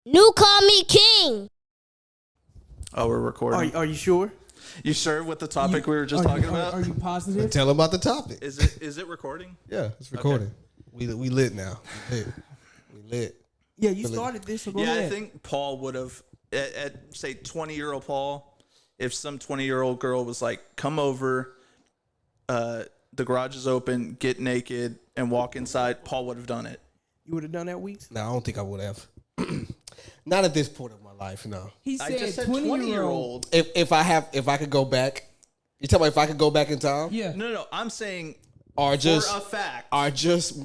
New Call Me King. Oh, we're recording. Are you sure? You sure with the topic we were just talking about? Are you positive? Tell them about the topic. Is it recording? Yeah, it's recording. We lit now. We lit. Yeah, you started this. So go ahead. I think Paul would have, at say 20-year-old Paul, if some 20-year-old girl was like, come over, the garage is open, get naked, and walk inside, Paul would have done it. You would have done that, Weeks? No, I don't think I would have. Not at this point of my life, no. He I said just said 20-year-old. 20-year-old. If I could go back, you talking about if I could go back in time? Yeah. No, I'm saying Or just for a fact. or just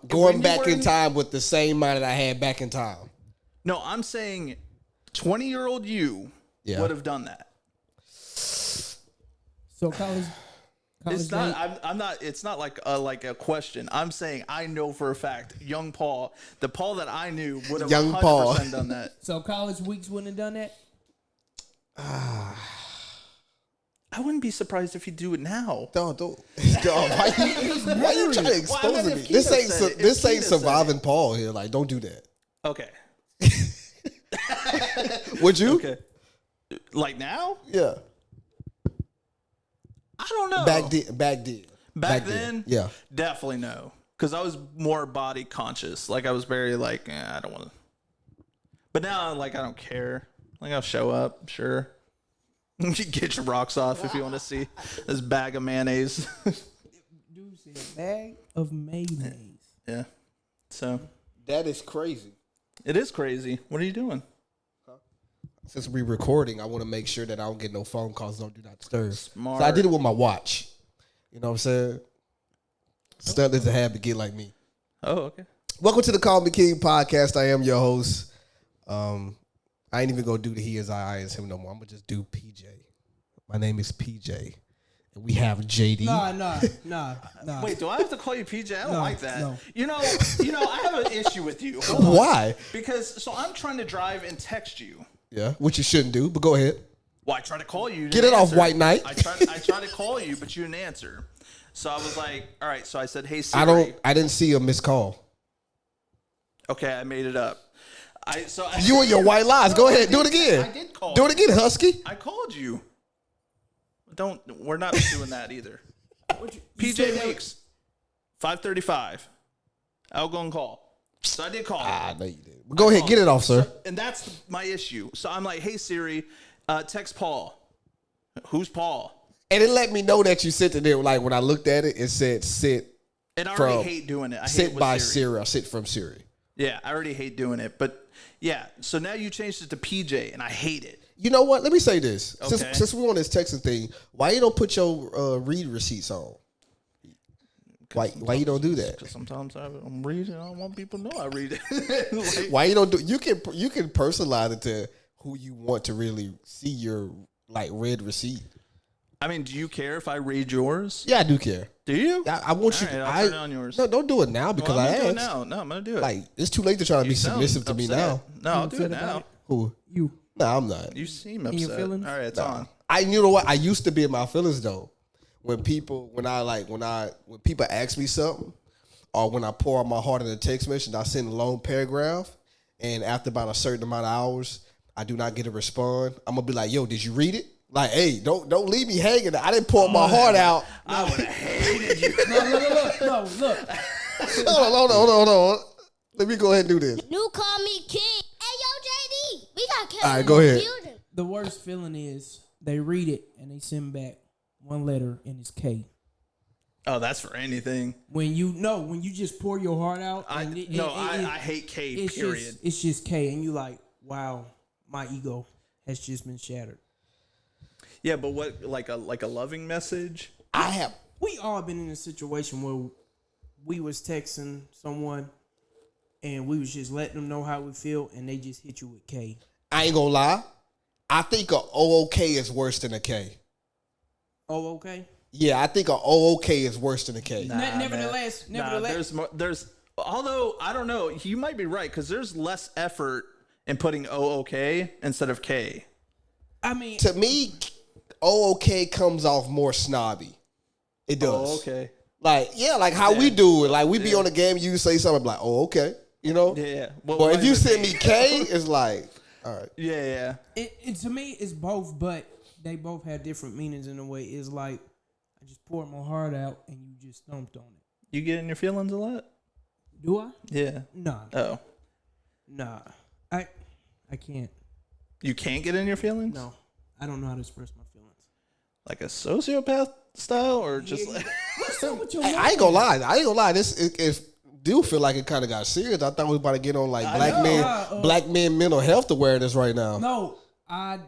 going you back were in in- time with the same mind that I had back in time. No, I'm saying 20-year-old you Yeah. would have done that. So college It's days- not. I'm not. It's not like a question. I'm saying I know for a fact, young Paul, the Paul that I knew, would have Young 100% Paul. done that. So college Weeks wouldn't have done that? I wouldn't be surprised if you do it now. Don't. Dog, why you trying to expose Well, I mean, me? if This Keita ain't said it, this if ain't Keita said surviving Paul here. Like, don't do that. Okay. Would you? Okay. Like now? Yeah. I don't know. Back then? Yeah. Definitely no. Because I was more body conscious. Like I was very like, I don't want to. But now, like, I don't care. Like I'll show up, sure. You get your rocks off if you want to see this bag of mayonnaise. Dude said bag of mayonnaise. Yeah. So That is crazy. it is crazy. What are you doing? Since we're recording, I want to make sure that I don't get no phone calls. Don't do not disturb. Smart. So I did it with my watch. You know what I'm saying? Stuff is a habit, get like me. Oh, okay. Welcome to the Call Me King podcast. I am your host. I ain't even gonna do the he is I is him no more. I'm gonna just do PJ. My name is PJ, and we have JD. Nah. Wait, do I have to call you PJ? I don't like that. no. You know, I have an issue with you. Hold on. Why? Because so I'm trying to drive and text you. Yeah, which you shouldn't do. But go ahead. Well, I tried to call you. you Get didn't it off, answer. White Knight. I tried to call you, but you didn't answer. So I was like, all right. So I said, hey Siri. I didn't see a missed call. Okay, I made it up. You and your white lies. Go ahead, do it again. I did call. Do it again, Husky. I called you. We're not doing that either. You said PJ that- Weeks, 5:35. Outgoing call. So I did call. No, you didn't. But go ahead, get it off, sir. And that's my issue. So I'm like, hey Siri, text Paul. Who's Paul? And it let me know that you sent it in. Like when I looked at it, it said sit And I already from hate doing it. I hate sit it with by Siri. Siri or sit from Siri. Yeah, I already hate doing it. But yeah, so now you changed it to PJ, and I hate it. You know what? Let me say this. Okay. Since we on this texting thing, why you don't put your read receipts on? Why you don't do that? Because sometimes I'm reading. I don't want people to know I read it. Like, Why you don't do? You can personalize it to who you want to really see your like read receipt. I mean, do you care if I read yours? Yeah, I do care. Do you? I want you. All right, I'll turn it on yours. No, don't do it now because Well, I'm I gonna do it asked. now. No, I'm gonna do it. Like it's too late to try to be You sound submissive to me upset. now. No, I'll do it upset about now. it? Who? You. No, I'm not. You seem In your upset. feelings? All right, it's on. You know what? I used to be in my feelings though. When people ask me something, or when I pour out my heart in a text message, I send a long paragraph, and after about a certain amount of hours, I do not get a response. I'm gonna be like, "Yo, did you read it?" Like, hey, don't leave me hanging. I didn't pour my heart out. I would have hated you. Look. Hold on. Let me go ahead and do this. New Call Me King. Hey, yo, JD. We got Kevin All right, go ahead. in the building. The worst feeling is they read it and they send back one letter and it's K. Oh, that's for anything. When you just pour your heart out. I and I hate K. it's Period. It's just K, and you like, wow, my ego has just been shattered. Yeah, but what like a loving message? We all been in a situation where we was texting someone and we was just letting them know how we feel, and they just hit you with K. I ain't gonna lie. I think a OOK is worse than a K. Oh, okay. Yeah, I think a OOK is worse than a K. Nevertheless, There's although I don't know, you might be right because there's less effort in putting OOK instead of K. I mean, To me, OOK comes off more snobby. It does. Oh, okay. Like, yeah, like how we do it. Like, we be on the game, you say something like, oh, okay. You know? Yeah. Well, if you send me K, it's like, all right. Yeah. It to me, it's both, but they both have different meanings in a way. It's like I just poured my heart out and you just thumped on it. You get in your feelings a lot? Do I? Yeah. Nah. Oh. Nah. I can't. You can't get in your feelings? No. I don't know how to express my feelings. Like a sociopath style, or just like? What's up with your I ain't gonna lie. This it do feel like it kind of got serious. I thought we was about to get on like black men mental health awareness right now. No, I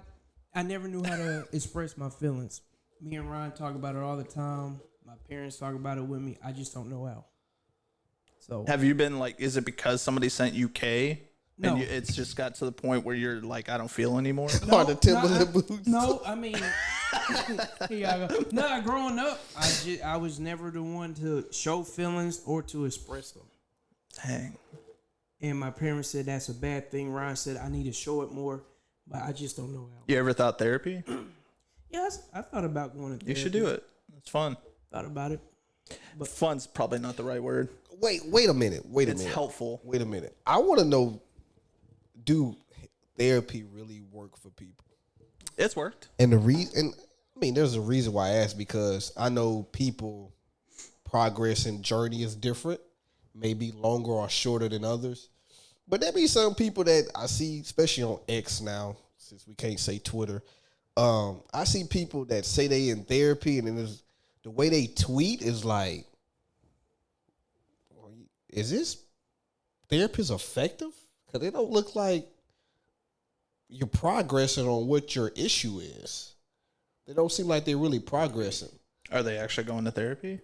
never knew how to express my feelings. Me and Ryan talk about it all the time. My parents talk about it with me. I just don't know how. So Have you been like? Is it because somebody sent you K? No. And it's just got to the point where you're like, I don't feel anymore. Or the Timberland boots. No, I mean, here y'all go. No, growing up, I was never the one to show feelings or to express them. Dang. And my parents said that's a bad thing. Ryan said I need to show it more, but I just don't know how. You ever thought therapy? Yes, I thought about going to therapy. You should do it. It's fun. Thought about it. But fun's probably not the right word. Wait a minute. It's helpful. Wait a minute. I want to know, do therapy really work for people? It's worked. And the reason, I mean, there's a reason why I asked, because I know people progress and journey is different, maybe longer or shorter than others. But there be some people that I see, especially on X now, since we can't say Twitter. I see people that say they in therapy, and then the way they tweet is like, is this therapist effective? Because they don't look like you're progressing on what your issue is. They don't seem like they're really progressing. Are they actually going to therapy?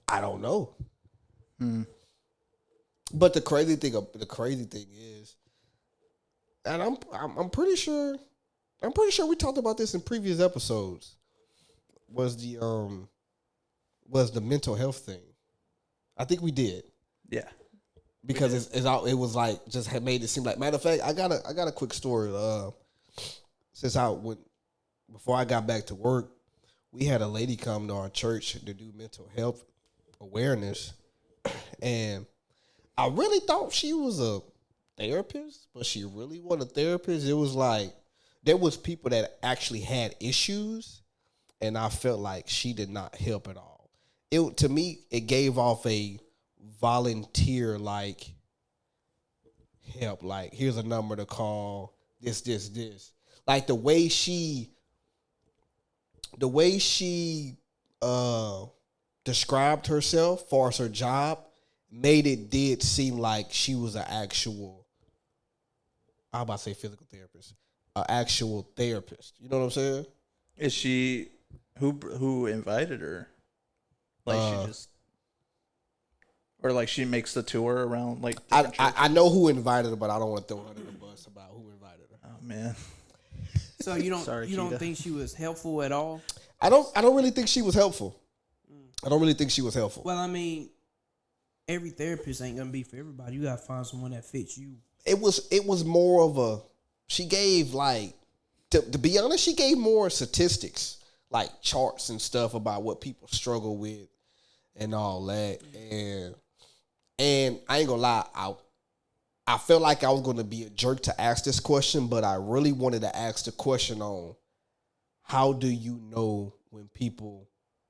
I don't know. But the crazy thing is, and I'm pretty sure we talked about this in previous episodes, was the mental health thing. I think we did. Yeah. Because it was like just had made it seem like, matter of fact, I got a quick story. Before I got back to work, we had a lady come to our church to do mental health awareness, and I really thought she was a therapist, but she really wasn't a therapist. It was like there was people that actually had issues, and I felt like she did not help at all. To me, it gave off a volunteer like help, like here's a number to call, this like the way she described herself far as her job did seem like she was an actual, I'm about to say physical therapist, an actual therapist. You know what I'm saying? Is she who invited her? Like she just, or like she makes the tour around like. I know who invited her, but I don't want to throw her under the bus about who invited her. Oh man. So you don't Sorry, you don't Keita. think she was helpful at all? I don't really think she was helpful. I don't really think she was helpful. Well, I mean, every therapist ain't gonna be for everybody. You gotta find someone that fits you. It was more of a, she gave like, to be honest, she gave more statistics, like charts and stuff about what people struggle with and all that. And I ain't gonna lie, I felt like I was gonna be a jerk to ask this question, but I really wanted to ask the question on, how do you know when people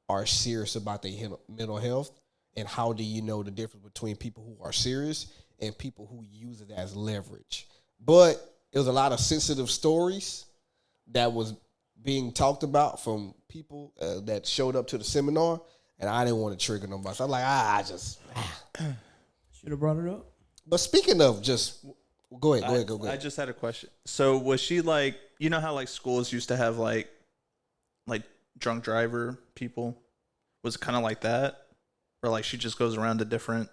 are serious about their mental health, and how do you know the difference between people who are serious and people who use it as leverage? But it was a lot of sensitive stories that was being talked about from people that showed up to the seminar, and I didn't want to trigger nobody. So I'm like, Should have brought it up. But speaking of, just go ahead. I just had a question. So was she like, you know how like schools used to have like drunk driver people? Was it kind of like that, or like she just goes around to different?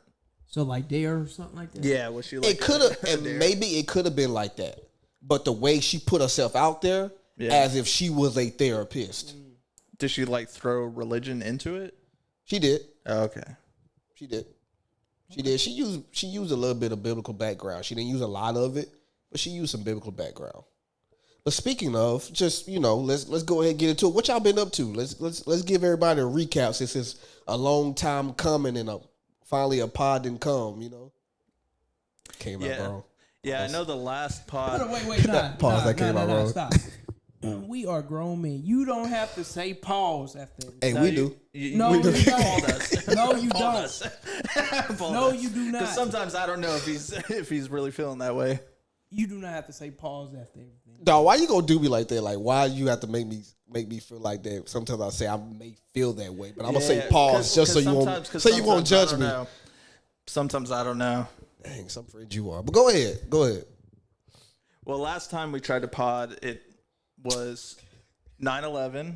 So like Dare or something like that. Yeah, was she like? It could have, and maybe it could have been like that. But the way she put herself out there, as if she was a therapist. Did she like throw religion into it? She did. Oh, okay. She did. She used a little bit of biblical background. She didn't use a lot of it, but she used some biblical background. But speaking of, just let's go ahead and get into it. What y'all been up to? Let's give everybody a recap, since it's a long time coming and finally a pod didn't come. came out Yeah. wrong. Yeah, I know the last pod. Wait, Pause, that came out wrong. Stop. We are grown men. You don't have to say pause after. Hey, No, we do. No, you don't. Called us. No, you Called don't. us. No, you do not. Because sometimes I don't know if he's really feeling that way. You do not have to say pause after everything. Dog, why you gonna do me like that? Like, why you have to make me feel like that? Sometimes I say I may feel that way, but I'm gonna say pause just so you won't judge me. Know. Sometimes I don't know. Dang, some friend you are. But go ahead. Well, last time we tried to pod, it was 9/11.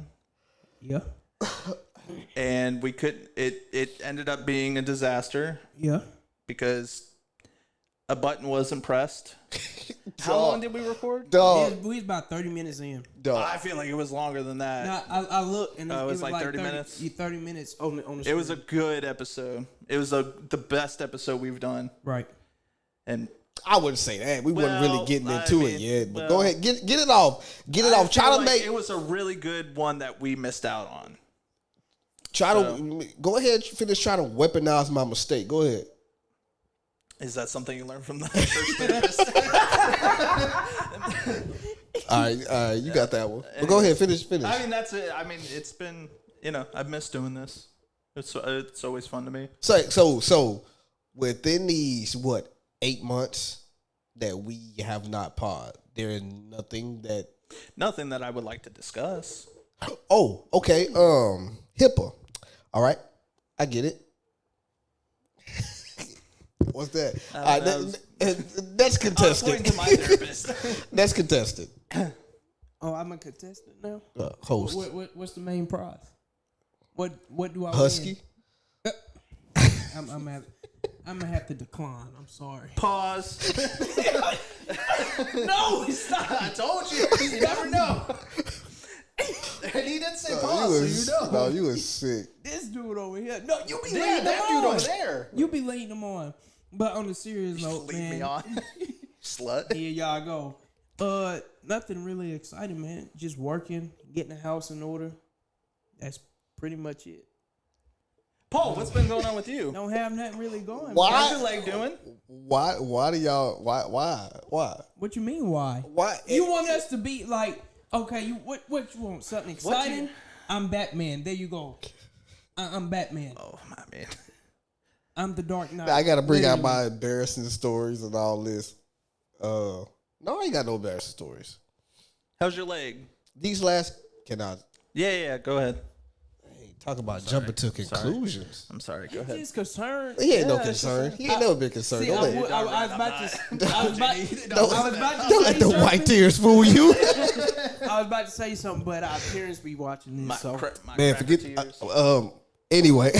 Yeah. And we couldn't. It ended up being a disaster. Yeah. Because a button wasn't pressed. How long did we record? Dog. We was about 30 minutes in. I feel like it was longer than that. No, I looked and it was like 30 minutes? 30 minutes on the It was a good episode. It was the best episode we've done. right. And I wouldn't say that. We wasn't really getting into it yet. But go well, ahead, get it off. Get it off. feel Try to like make. it was a really good one that we missed out on. To go ahead. Finish trying to weaponize my mistake. Go ahead. Is that something you learned from the first therapist? All right, you got that one. But go ahead, finish. I mean, that's it. I mean, it's been, I've missed doing this. It's always fun to me. So within these 8 months that we have not pod, there is nothing that I would like to discuss. Oh, okay. HIPAA. All right, I get it. What's that? That's contested. According to my therapist. That's contested. Oh, I'm a contestant now. Host. What's the main prize? What do I Husky. win? I'm gonna have to decline. I'm sorry. Pause. No, stop. I told you. You never know. And he didn't say pause, so you know. No, you was sick. This dude over here. No, you be Yeah, leading that them dude on. over there. You be leading them on. But on the serious note, Lead man. me on. Slut. Here y'all go. Nothing really exciting, man. Just working, getting the house in order. That's pretty much it. Paul, what's been going on with you? Don't have nothing really going. Why? How's your leg doing? Why do y'all? Why? What you mean? Why? Why? You want us to be like, okay? What you want? Something exciting? I'm Batman. There you go. I'm Batman. Oh, my man. I'm the Dark Knight. I gotta bring out my embarrassing stories and all this. No, I ain't got no embarrassing stories. How's your leg? These last Yeah, go ahead. talk about jumping to conclusions. I'm sorry, go ahead. He's concerned. He ain't no concern. He ain't never been concerned. See, Don't I was about to don't let the white tears fool you. I was about to say something, but our parents be watching this. My Man, cracker forget. tears. Anyway,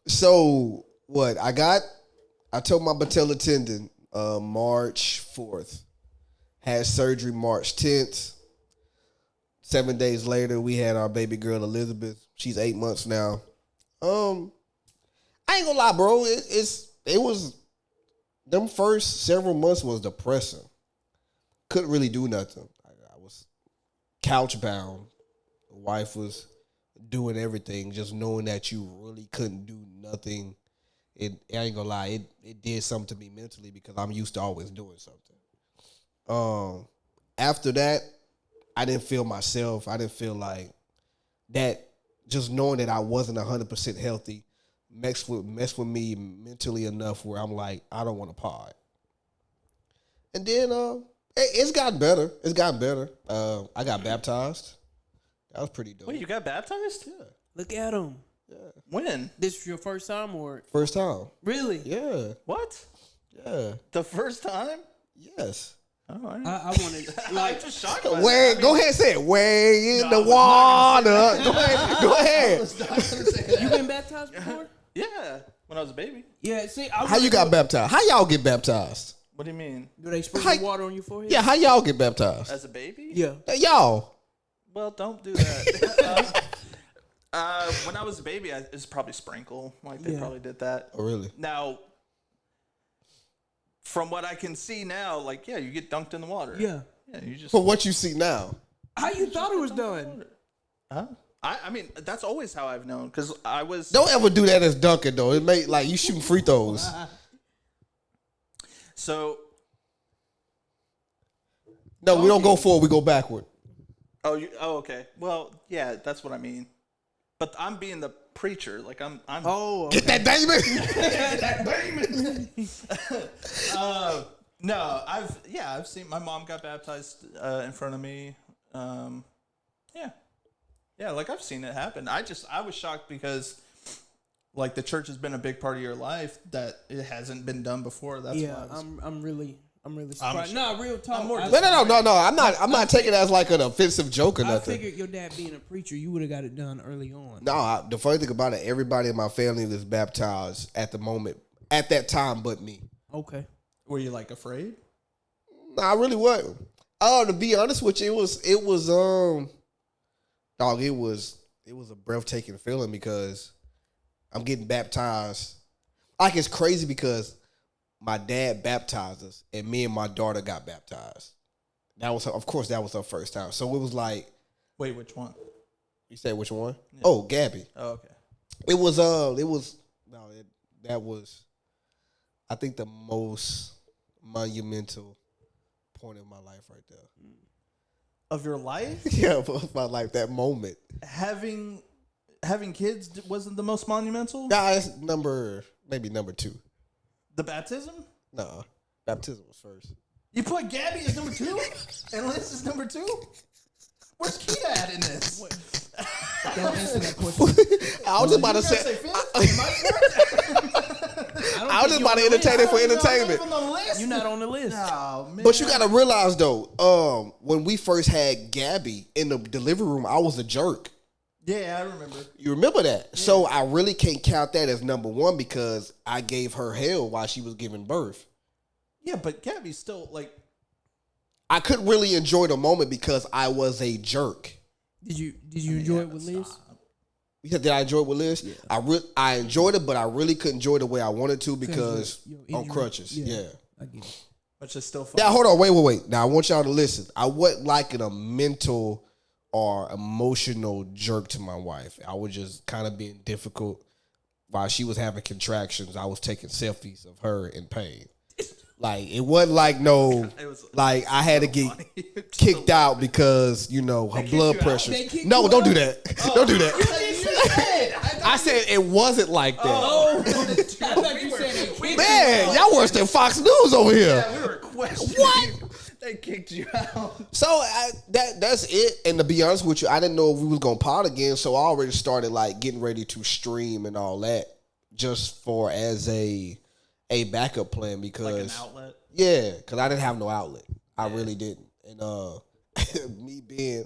so what I told my patella tendon March 4th. Had surgery March 10th. 7 days later, we had our baby girl Elizabeth. She's 8 months now. I ain't gonna lie, bro. It was them first several months was depressing. Couldn't really do nothing. I was couch bound. The wife was doing everything, just knowing that you really couldn't do nothing. I ain't gonna lie, it did something to me mentally because I'm used to always doing something. After that, I didn't feel myself. I didn't feel like that. Just knowing that I wasn't 100% healthy messed with me mentally enough where I'm like, I don't want to pod. And then it's gotten better. It's gotten better. I got baptized. That was pretty dope. Wait, you got baptized? Yeah. Look at him. When? This is your first time or First time. really? Yeah. What? Yeah. The first time? Yes. Oh, all right. I wanted like I'm just shocked. By Way, that. go ahead and say it. Way in the water. Go ahead. you been baptized before? Yeah, when I was a baby. Yeah. See, How you got baptized? How y'all get baptized? What do you mean? Do they sprinkle water on your forehead? Yeah, how y'all get baptized? As a baby? Yeah. Y'all. Well, don't do that. When I was a baby, it's probably sprinkle. Like they probably did that. Oh, really? Now, from what I can see now, like you get dunked in the water. Yeah. Yeah, you just. From what you see now. How you thought it was done? Huh? I mean, that's always how I've known because I was. Don't ever do that as dunking though. It may like you shooting free throws. So. No, we don't go forward. We go backward. Oh, okay. Well, yeah, that's what I mean. But I'm being the preacher. Like I'm. Oh, okay. Get that Damon. No, I've seen my mom got baptized in front of me. Yeah, like I've seen it happen. I was shocked because like the church has been a big part of your life that it hasn't been done before. That's why I'm really surprised. Real talk. No. I'm not taking it as like an offensive joke or nothing. I figured your dad being a preacher, you would have got it done early on. No, the funny thing about it, everybody in my family was baptized at the moment, at that time, but me. Okay. Were you like afraid? No, I really wasn't. Oh, to be honest with you, it was a breathtaking feeling because I'm getting baptized. Like it's crazy because my dad baptized us and me and my daughter got baptized. That was her first time. So it was like, wait, which one? You said which one? Yeah. Oh, Gabby. Oh, okay. That was I think the most monumental point in my life right there. Of your life? Yeah, of my life, that moment. Having kids wasn't the most monumental? Nah, it's maybe number 2. The baptism? No, baptism was first. You put Gabby as number 2? And Liz is number 2? Where's Keita at in this? Don't answer that question. I was just about to say. I was just about to entertain it for entertainment. You're not on the list. Oh, man. But you got to realize though, when we first had Gabby in the delivery room, I was a jerk. Yeah, I remember. You remember that? Yeah. So I really can't count that as number 1 because I gave her hell while she was giving birth. Yeah, but Gabby's still like. I couldn't really enjoy the moment because I was a jerk. Did you enjoy it with Liz? You said, did I enjoy it with Liz? Yeah. I enjoyed it, but I really couldn't enjoy it the way I wanted to because on crutches. Yeah. I get it. Which is still fun. Now, hold on. Wait. Now, I want y'all to listen. I wasn't like a mental or emotional jerk to my wife. I was just kind of being difficult. While she was having contractions, I was taking selfies of her in pain. Like, it wasn't like I had to get kicked out because, her blood pressure. No, don't do that. Don't do that. I said it wasn't like that. Oh, I thought you said it. Man, y'all worse than Fox News over here. Yeah, we were questioning. What? They kicked you out. So that's it. And to be honest with you, I didn't know if we was gonna pod again. So I already started like getting ready to stream and all that, just for as a backup plan because like an outlet. Yeah, because I didn't have no outlet. I really didn't. And me being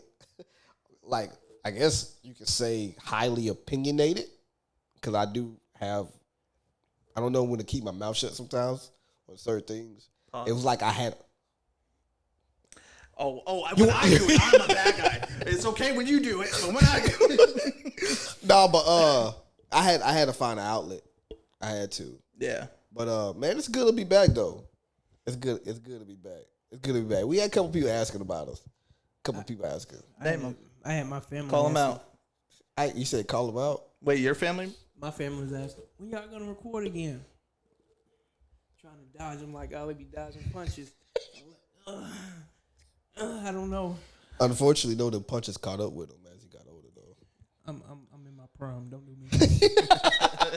like, I guess you could say highly opinionated, because I don't know when to keep my mouth shut sometimes on certain things. It was like I had. When I do it, I'm a bad guy. It's okay when you do it, but when I do it. No, but I had to find an outlet. I had to. Yeah. But man, it's good to be back though. It's good to be back. It's good to be back. We had a couple people asking about us. I had my family. Call them out. You said call them out? Wait, your family? My family was asking, when y'all gonna record again? Trying to dodge them like I'll be dodging punches. I don't know. Unfortunately, though, the punches caught up with him as he got older, though. I'm in my prime. Don't do me.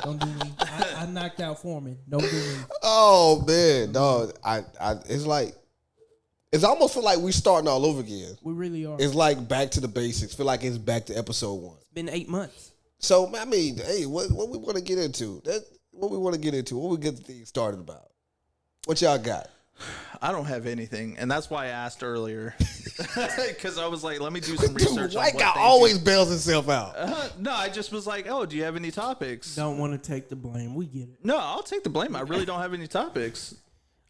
Don't do me. I knocked out Foreman. Don't do me. Oh man, no. It's like it's almost feel like we starting all over again. We really are. It's like back to the basics. Feel like it's back to episode 1. It's been 8 months. So I mean, hey, what we want to get into? What we get the thing started about? What y'all got? I don't have anything, and that's why I asked earlier, because I was like, let me do some research. Dude, white guy always bails himself out. No, I just was like, oh, do you have any topics? Don't want to take the blame. We get it. No, I'll take the blame. I really don't have any topics.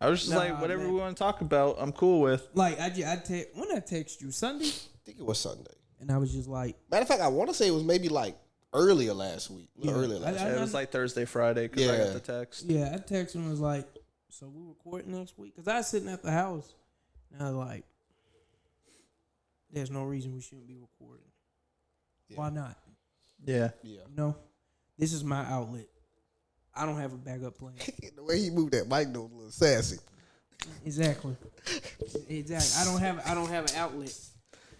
I was just like, whatever we want to talk about, I'm cool with. Like, when I text you Sunday, I think it was Sunday, and I was just like, matter of fact, I want to say it was maybe like earlier last week. It was like Thursday, Friday, because I got the text. Yeah, I texted him and was like, so we recording next week? Because I was sitting at the house, and I was like, there's no reason we shouldn't be recording. Why not? Yeah. Yeah. You know, this is my outlet. I don't have a backup plan. The way he moved that mic, though, a little sassy. Exactly. I don't have an outlet.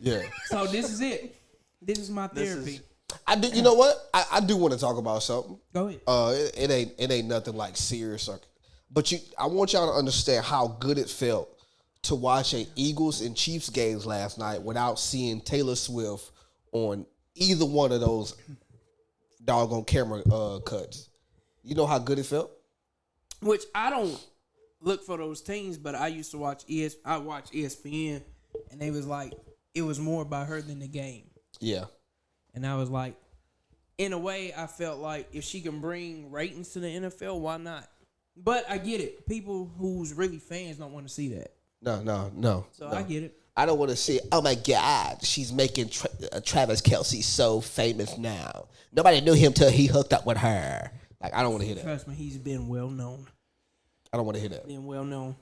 Yeah. So this is it. This is my therapy. I do. You know what? I do want to talk about something. Go ahead. It ain't nothing like serious, but I want y'all to understand how good it felt to watch a Eagles and Chiefs games last night without seeing Taylor Swift on either one of those doggone camera cuts. You know how good it felt? Which I don't look for those teams, but I used to watch I watched ESPN, and they was like, it was more about her than the game. Yeah. And I was like, in a way, I felt like if she can bring ratings to the NFL, why not? But I get it. People who's really fans don't want to see that. No. So I get it. I don't want to see, oh my God, she's making Travis Kelce so famous now. Nobody knew him till he hooked up with her. Like, I don't want to hear that. Trust me, he's been well known. I don't want to hear that. Been well known.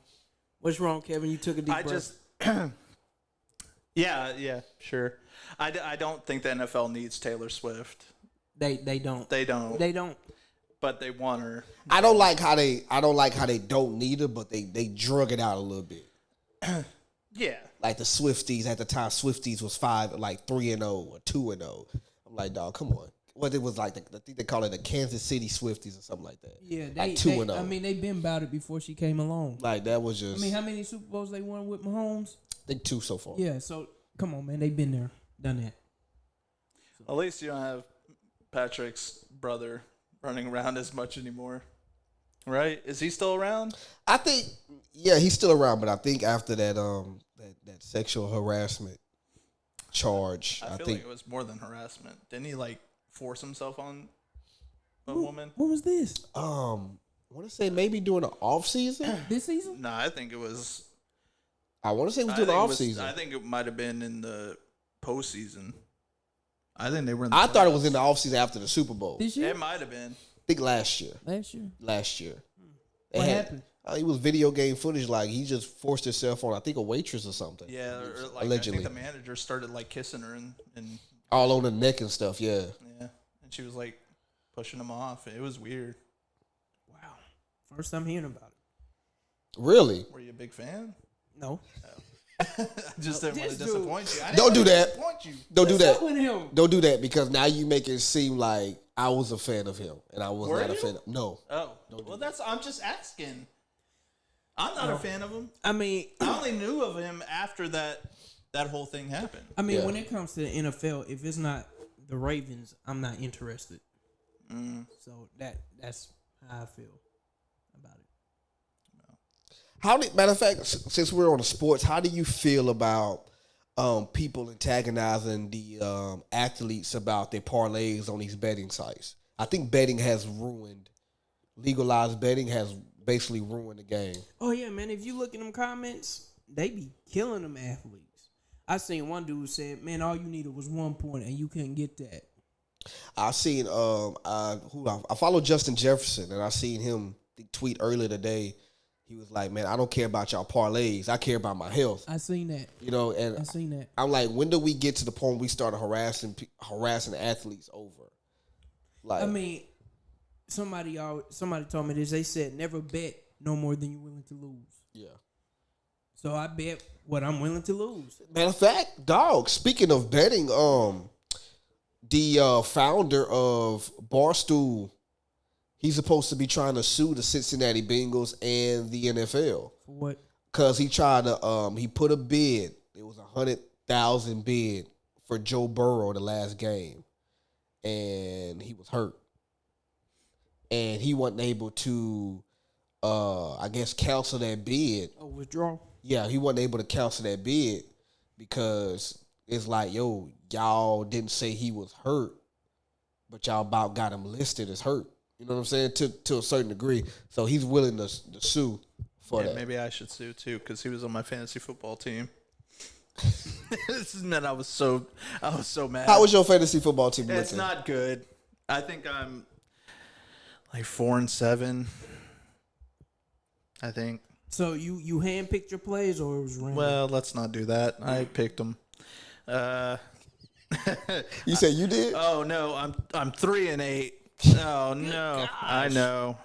What's wrong, Kevin? You took a deep breath. Yeah, sure. I don't think the NFL needs Taylor Swift. They don't. They don't. They don't. But they want her. I don't like how they don't need her, but they drug it out a little bit. Yeah. Like the Swifties at the time, Swifties was 3-0 or 2-0. I'm like, dog, come on. What it was like, I think they call it the Kansas City Swifties or something like that. Yeah, like 2-0. I mean, they've been about it before she came along. Like that was just. I mean, how many Super Bowls they won with Mahomes? I think 2 so far. Yeah, so come on, man, they've been there, done that. At least you don't have Patrick's brother running around as much anymore. Right? Is he still around? I think, yeah, he's still around, but I think after that that sexual harassment charge, I feel think like it was more than harassment. Didn't he force himself on a woman? What was this? I want to say maybe during the off season. This season? No, I think it was. I want to say it was during the off season. I think it might have been in the postseason. I think they were in the I thought it was in the off season after the Super Bowl. This year? It might have been. I think last year. Last year. What happened? It was video game footage. Like he just forced himself on, I think, a waitress or something. Yeah, or allegedly. I think the manager started kissing her and all on the neck and stuff. Yeah. yeah, and she was pushing him off. It was weird. Wow. First time hearing about it. Really? Were you a big fan? No. I just didn't want to This dude- disappoint you. I didn't Don't want do to that. disappoint you. Don't do What's up that. with him? Don't do that because now you make it seem like I was a fan of him and I was Were not a you? fan of No. Oh, well, I'm just asking. I'm not a fan of him. I mean, I only knew of him after that whole thing happened. when it comes to the NFL, if it's not the Ravens, I'm not interested. So that's how I feel about it. Matter of fact, since we're on the sports, how do you feel about people antagonizing the athletes about their parlays on these betting sites? I think betting has ruined, legalized betting has basically ruined the game. Oh yeah, man. If you look in them comments, they be killing them athletes. I seen one dude said, "Man, all you needed was 1 point, and you couldn't get that." I seen I follow Justin Jefferson, and I seen him tweet earlier today. He was like, "Man, I don't care about y'all parlays. I care about my health." I seen that. And I seen that. I'm like, when do we get to the point we start harassing athletes over? Like, I mean, somebody told me this. They said, "Never bet no more than you're willing to lose." yeah. So I bet what I'm willing to lose. Matter of fact, dog. Speaking of betting, the founder of Barstool, he's supposed to be trying to sue the Cincinnati Bengals and the NFL For what? because he tried to he put a bid. It was 100,000 bid for Joe Burrow the last game, and he was hurt, and he wasn't able to, I guess, cancel that bid. Oh, withdraw. Yeah, he wasn't able to cancel that bid because it's like, yo, y'all didn't say he was hurt, but y'all about got him listed as hurt. You know what I'm saying? To a certain degree. So he's willing to sue for that. Maybe I should sue too because he was on my fantasy football team. This meant I was so mad. How was your fantasy football team It's looking? not good. I think I'm 4-7. I think. So you handpicked your plays or it was random? Well, let's not do that. I picked them. You said you did? Oh no, I'm 3-8. Oh no, I know.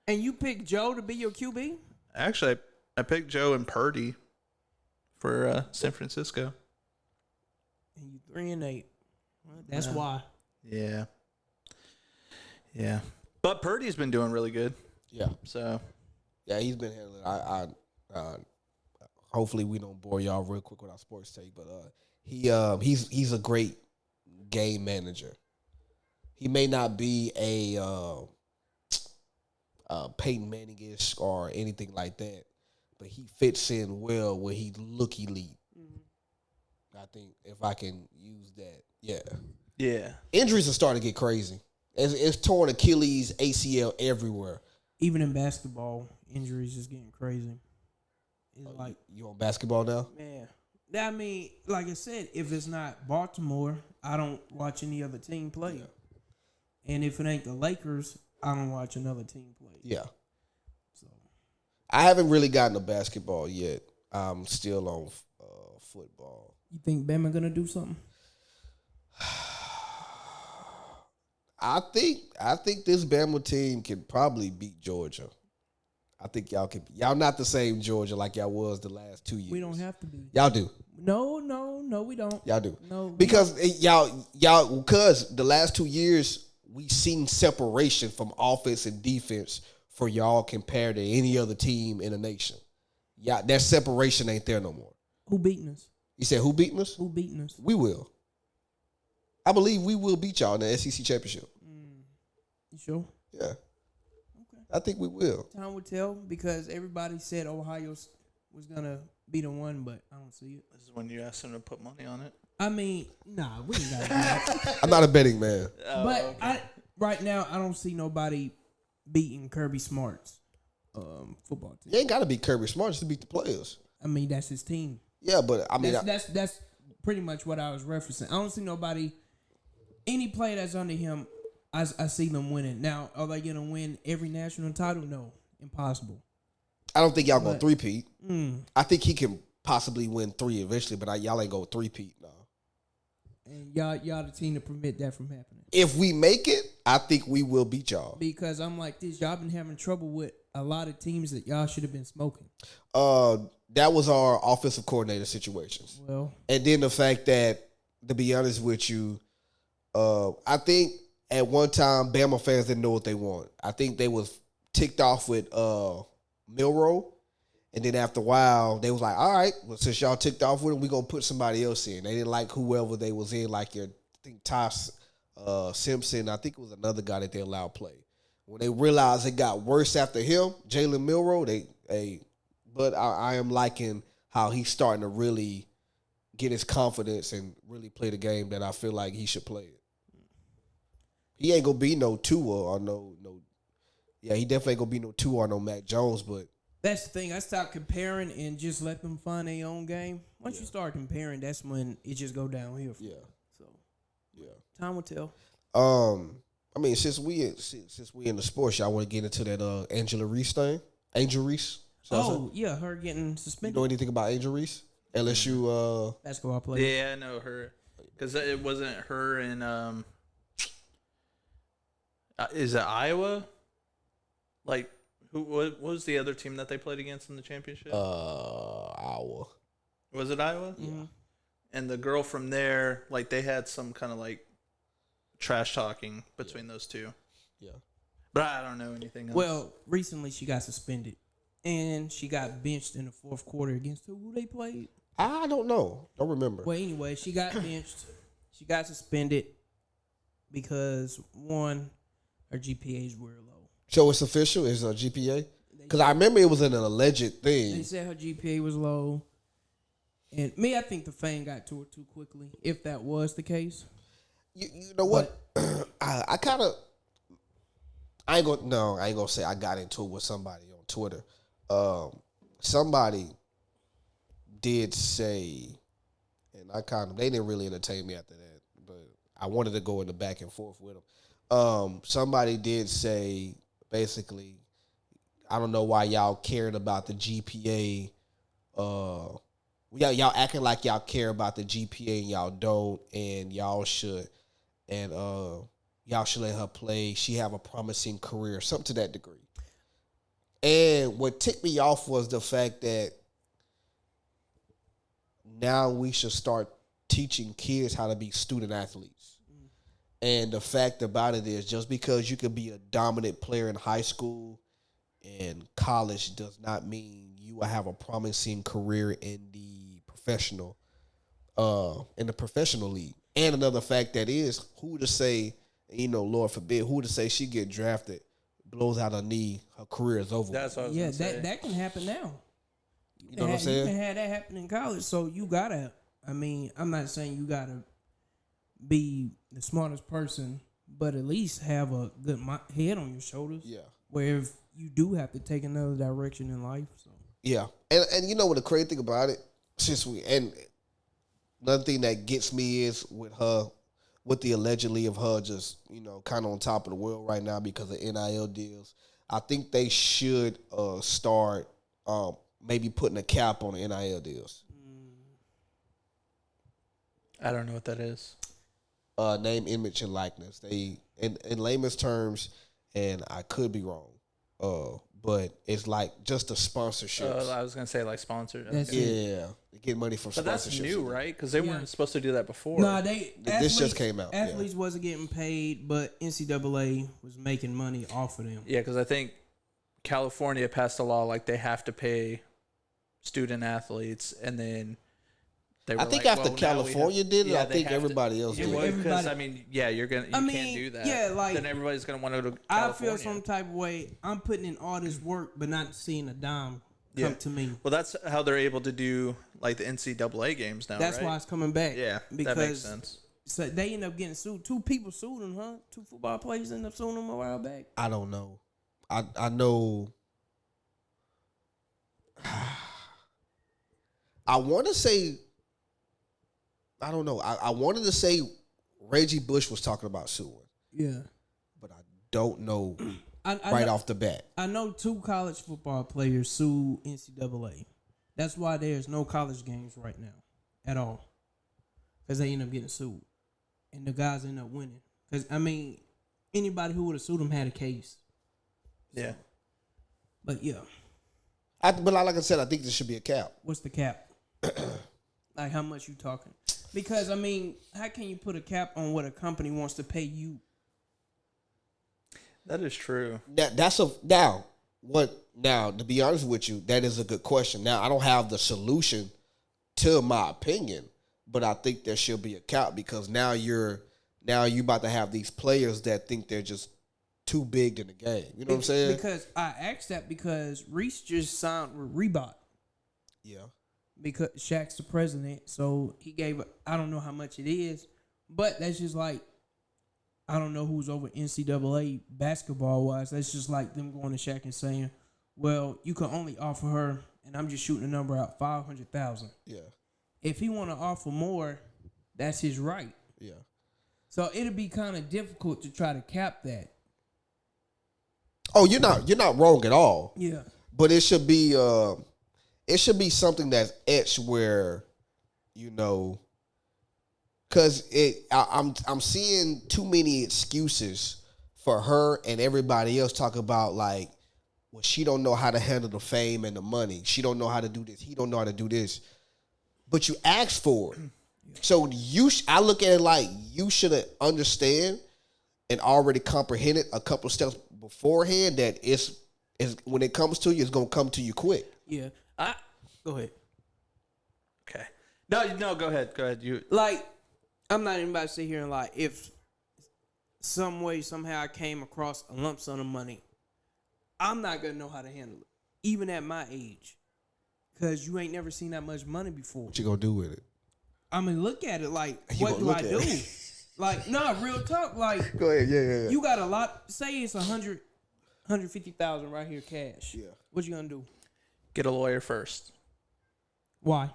And you picked Joe to be your QB? Actually, I picked Joe and Purdy for San Francisco. And you 3-8. Well, that's why. Yeah. Yeah. But Purdy's been doing really good. Yeah. So. Yeah, he's been handling. Hopefully we don't bore y'all real quick with our sports take, but he's a great game manager. He may not be a Peyton Manning-ish or anything like that, but he fits in well where he look elite. Mm-hmm. I think if I can use that, yeah. Injuries are starting to get crazy. It's torn Achilles, ACL everywhere. Even in basketball, injuries is getting crazy. It's like you on basketball now? Man, I mean, like I said, if it's not Baltimore, I don't watch any other team play. Yeah. And if it ain't the Lakers, I don't watch another team play. Yeah. So I haven't really gotten to basketball yet. I'm still on football. You think Bama gonna do something? I think this Bama team can probably beat Georgia. I think y'all can. Y'all not the same Georgia like y'all was the last 2 years. We don't have to be. Y'all do. No, we don't. Y'all do. No, because y'all because the last 2 years we seen separation from offense and defense for y'all compared to any other team in the nation. Yeah, that separation ain't there no more. Who beating us? You said who beating us? Who beating us? We will. I believe we will beat y'all in the SEC championship. You sure? Yeah. Okay. I think we will. Time will tell because everybody said Ohio was gonna be the one, but I don't see it. This is when you asked them to put money on it. I mean, nah, we ain't gotta do that. I'm not a betting man. But okay. Right now, I don't see nobody beating Kirby Smart's football team. You ain't got to beat Kirby Smart just to beat the players. I mean, that's his team. Yeah, but I mean, that's pretty much what I was referencing. I don't see nobody, any player that's under him. I see them winning. Now, are they gonna win every national title? No, impossible. I don't think y'all gonna three-peat. Mm. I think he can possibly win 3 eventually, but y'all ain't gonna three-peat now. And y'all the team to prevent that from happening. If we make it, I think we will beat y'all. Because I'm like this, y'all been having trouble with a lot of teams that y'all should have been smoking. That was our offensive coordinator situations. Well, and then the fact that, to be honest with you, I think at one time Bama fans didn't know what they want. I think they was ticked off with Milroe. And then after a while, they was like, all right, well, since y'all ticked off with him, we're going to put somebody else in. They didn't like whoever they was in, like I think Ty Simpson. I think it was another guy that they allowed play. When they realized it got worse after him, Jalen Milroe, but I am liking how he's starting to really get his confidence and really play the game that I feel like he should play it. He ain't going to be no Tua or no. Yeah, he definitely ain't going to be no Tua or no Mac Jones, but. That's the thing. I stopped comparing and just let them find their own game. Once you start comparing, that's when it just go downhill. So, time will tell. I mean, since we in the sports, y'all want to get into that Angela Reese thing? Angel Reese? Yeah, her getting suspended. You know anything about Angel Reese? LSU basketball player. Yeah, I know her because it wasn't her in is it Iowa? Like. What was the other team that they played against in the championship? Iowa. Was it Iowa? Yeah. And the girl from there, like they had some kind of like trash talking between those two. Yeah. But I don't know anything else. Well, recently she got suspended. And she got benched in the fourth quarter against who they played? I don't know. Don't remember. Well, anyway, she got benched. She got suspended because, one, her GPAs were low. So it's official? It's a GPA? Because I remember it was an alleged thing. They said her GPA was low. And I think the fame got to her too quickly, if that was the case. You know what? I kind of... I ain't gonna say I got into it with somebody on Twitter. Somebody did say, and they didn't really entertain me after that, but I wanted to go in the back and forth with them. Somebody did say, basically, I don't know why y'all cared about the GPA y'all acting like y'all care about the GPA and y'all don't, and y'all should let her play. She have a promising career, something to that degree. And what ticked me off was the fact that now we should start teaching kids how to be student athletes. And the fact about it is, just because you can be a dominant player in high school and college does not mean you will have a promising career in the professional league. And another fact that is, who to say, Lord forbid, who to say she get drafted, blows out her knee, her career is over. That's what I was gonna say. that can happen now. You know what I'm saying? You can have that happen in college, so you gotta. I mean, I'm not saying you gotta be the smartest person, but at least have a good head on your shoulders. Yeah. Where if you do have to take another direction in life, so Yeah, and you know what the crazy thing about it, another thing that gets me is with the allegedly of her just kind of on top of the world right now because of NIL deals. I think they should start maybe putting a cap on the NIL deals. I don't know what that is. Name, image, and likeness. They in layman's terms, and I could be wrong. But it's like just a sponsorship. I was gonna say like sponsored. That's Okay. Yeah, they get money from But sponsorships. that's new, right? Because they weren't supposed to do that before. No, This just came out. Athletes wasn't getting paid, but NCAA was making money off of them. Yeah, because I think California passed a law like they have to pay student athletes, and then they were I think like, after well, California did it, yeah, I they think have to- everybody else It did. was because Everybody- you can't do that. yeah, like- then everybody's gonna want to go to I California. feel some type of way. I'm putting in all this work, but not seeing a dime come to me. Well, that's how they're able to do like the NCAA games now. That's right? why it's coming back. Yeah, because that makes sense. So they end up getting sued. 2 people sued them, huh? 2 football players end up suing them a while back. I don't know. I know. I want to say. I don't know. I wanted to say Reggie Bush was talking about suing, Yeah. but I don't know I right know, off the bat. I know 2 college football players sued NCAA. That's why there's no college games right now at all. Because they end up getting sued. And the guys end up winning. Because, I mean, anybody who would have sued them had a case. Yeah. But, yeah. But like I said, I think there should be a cap. What's the cap? Like, how much you talking? Because, I mean, how can you put a cap on what a company wants to pay you? That is true. Now, to be honest with you, that is a good question. Now, I don't have the solution to my opinion, but I think there should be a cap because now you about to have these players that think they're just too big in the game. You know what I'm saying? Because I asked that because Reese just signed with Reebok. Yeah. Because Shaq's the president, so he gave, I don't know how much it is, but that's just like, I don't know who's over NCAA basketball-wise. That's just like them going to Shaq and saying, well, you can only offer her, and I'm just shooting a number out, $500,000. Yeah. If he want to offer more, that's his right. Yeah. So it'll be kind of difficult to try to cap that. Oh, you're not wrong at all. Yeah. But it should be something that's etched where, because I'm seeing too many excuses for her and everybody else talk about like, well, she don't know how to handle the fame and the money. She don't know how to do this. He don't know how to do this. But you asked for it. So I look at it like you should understand and already comprehended a couple steps beforehand that it's when it comes to you, it's gonna come to you quick. Yeah. Go ahead. Okay. No, go ahead. Go ahead. You Like, I'm not even about to sit here and like, if some way, somehow I came across a lump sum of money, I'm not going to know how to handle it, even at my age, because you ain't never seen that much money before. What you gonna do with it? I mean, look at it like, You what gonna do I look at do? it. Like, no, real talk. Like, Go ahead. Yeah. you got a lot. Say it's 150,000 right here cash. Yeah. What you gonna do? get a lawyer first, Why?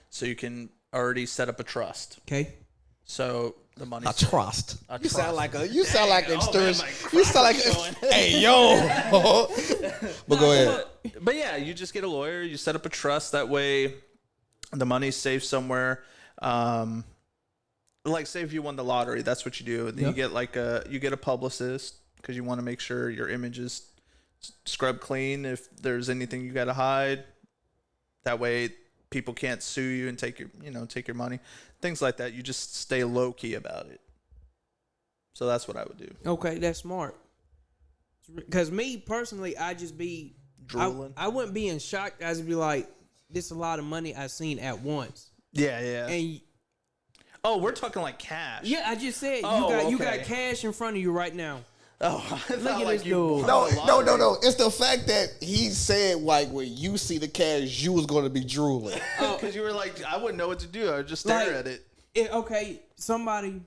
so you can already set up a trust. Okay. So the money. A trust. A You sound trust. like a. You sound like Dang, an oh, man, insurance. my You sound like. crack is Hey yo. But go ahead. But yeah, you just get a lawyer. You set up a trust. That way, the money's safe somewhere. Like say if you won the lottery, that's what you do. And then you get like you get a publicist because you want to make sure your image is scrubbed clean. If there's anything you got to hide, that way people can't sue you and take your money, things like that. You just stay low key about it. So that's what I would do. Okay, that's smart. Because me personally, I just be Drooling. I wouldn't be in shock. I just be like, this is a lot of money I seen at once. Yeah. And we're talking like cash. yeah, I just said you got cash in front of you right now. Oh, I Look at like this you. dude. No. It's the fact that he said like when you see the cash, you was going to be drooling. Because you were like, I wouldn't know what to do. I would just stare at it. Okay, somebody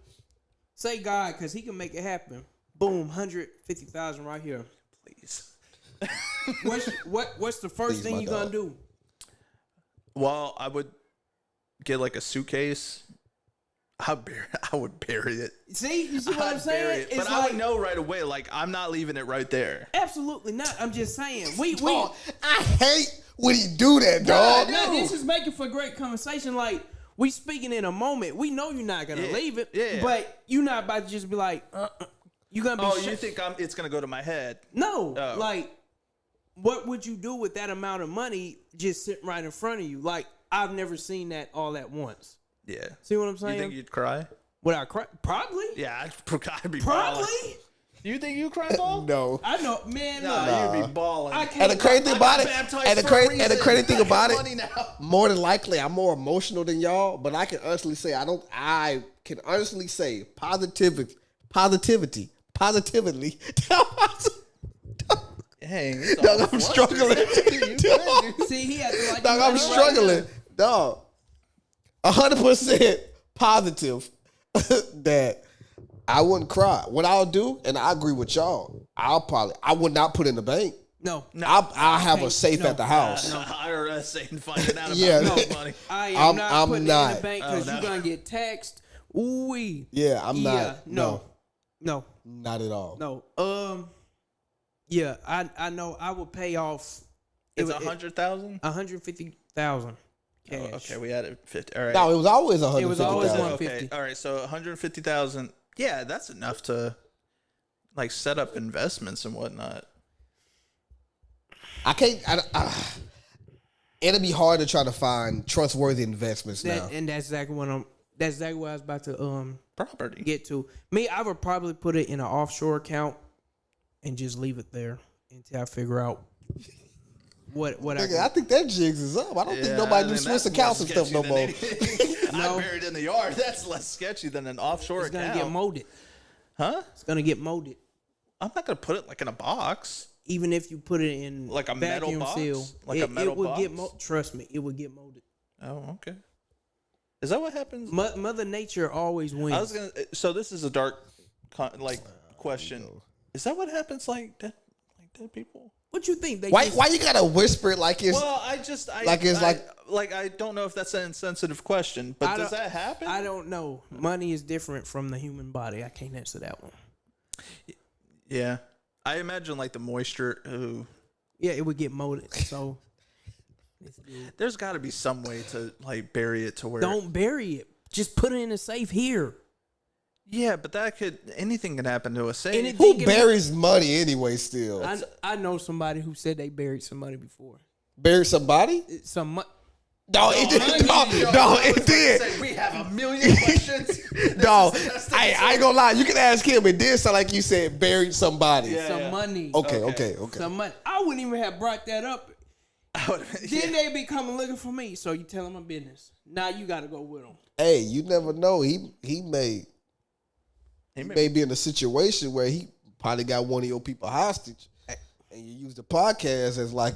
say God, because he can make it happen. Boom, 150,000 right here. Please. What's the first thing you gonna do? Well, I would get like a suitcase. I would bury it. See, you see what I'm saying? But I would know right away. Like I'm not leaving it right there. Absolutely not. I'm just saying. I hate when he do that, dog. No, this is making for great conversation. Like we speaking in a moment. We know you're not gonna leave it. Yeah. But you're not about to just be like, you gonna be. You think it's gonna go to my head? No. Like, what would you do with that amount of money just sitting right in front of you? Like, I've never seen that all at once. Yeah. See what I'm saying? You think you'd cry? Would I cry? Probably. Yeah, I'd be Probably. balling. You think you cry, Paul? No. I know, man. Nah, you'd be balling. I can't. And the crazy thing about it, and the crazy thing about money it, now. more than likely, I'm more emotional than y'all. But I can honestly say positively. Hey, Dog, I'm struggling. See, he had to like. Dog, I'm struggling. Dog, 100% positive that I wouldn't cry. What I'll do, and I agree with y'all, I would not put in the bank. No. I'll have a safe at the house. IRS ain't finding out about Yeah. no money. I am not I'm putting not. it in the bank because you're gonna get taxed. Ooh-wee. Yeah, I'm not. No. Not at all. No. Yeah, I know. I would pay off. It's 100,000. 150,000 cash. Oh, okay, we added 50. All right. No, it was always 150,000. It was always 150. Okay. All right, so 150,000. Yeah, that's enough to like set up investments and whatnot. I can't. It'll be hard to try to find trustworthy investments now. And that's exactly what I was about to Property. get to. Me, I would probably put it in an offshore account and just leave it there until I figure out what Nigga, I think that jigs is up. I don't think nobody do Swiss accounts and stuff no more. Not buried in the yard. That's less sketchy than an offshore account. It's gonna get molded. Huh? It's gonna get molded. I'm not gonna put it like in a box. Even if you put it in Like a metal vacuum box? seal, Like a metal it would box? get trust me, it would get molded. Oh, okay. Is that what happens? Mother Nature always wins. I was gonna. So this is a dark, question. Is that what happens like dead people? What you think? Why you gotta whisper it like it's Well, I don't know if that's an insensitive question, but does that happen? I don't know. Money is different from the human body. I can't answer that one. Yeah, I imagine like the moisture. Ooh. Yeah, it would get molded. So There's got to be some way to like bury it to where. don't bury it. Just put it in a safe here. Yeah, but anything can happen to a safe. who buries money anyway? Still, I know somebody who said they buried some money before. bury somebody? No, it did. No, it did. We have a million questions. No, I ain't gonna lie. You can ask him. It did sound like you said buried somebody. Yeah. Some money. Okay. Some money. I wouldn't even have brought that up. Then they be coming looking for me. So you tell them my business. Now you got to go with them. Hey, you never know. He may be in a situation where he probably got one of your people hostage, and you use the podcast as like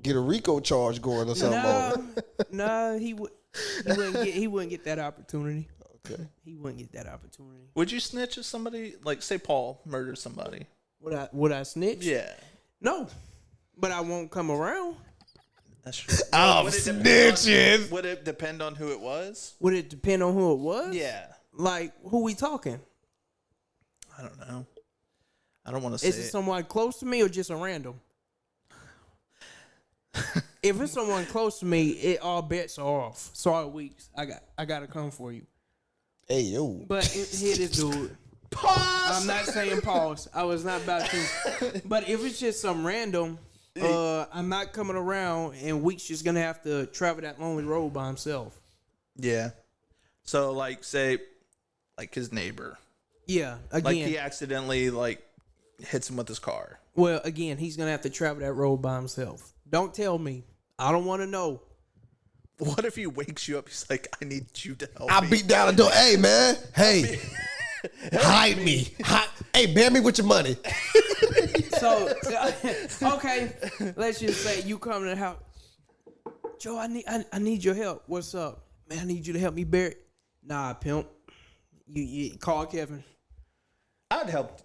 get a RICO charge going or something. No, he wouldn't get that opportunity. Okay, he wouldn't get that opportunity. Would you snitch if somebody, like say Paul murdered somebody? Would I snitch? Yeah. No, but I won't come around. That's true. I'm snitching. Would it depend on who it was? Would it depend on who it was? Yeah. Like who we talking? I don't know. I don't want to say Is it someone close to me or just a random? if it's someone close to me, all bets are off. Sorry, Weeks. I gotta come for you. Hey yo. But here this dude. Pause. I'm not saying pause. I was not about to. But if it's just some random, I'm not coming around, and Weeks just gonna have to travel that lonely road by himself. Yeah. So like, say, like his neighbor. Yeah. Again. Like he accidentally like hits him with his car. Well, again, he's gonna have to travel that road by himself. Don't tell me. I don't want to know. What if he wakes you up? He's like, I need you to help I me. beat down the door. Hey man. Hey. Hide me. Hey, bear me with your money. So, okay, let's just say you come to the house. Joe, I need your help. What's up? Man, I need you to help me bury it. Nah, pimp. You call Kevin. I'd help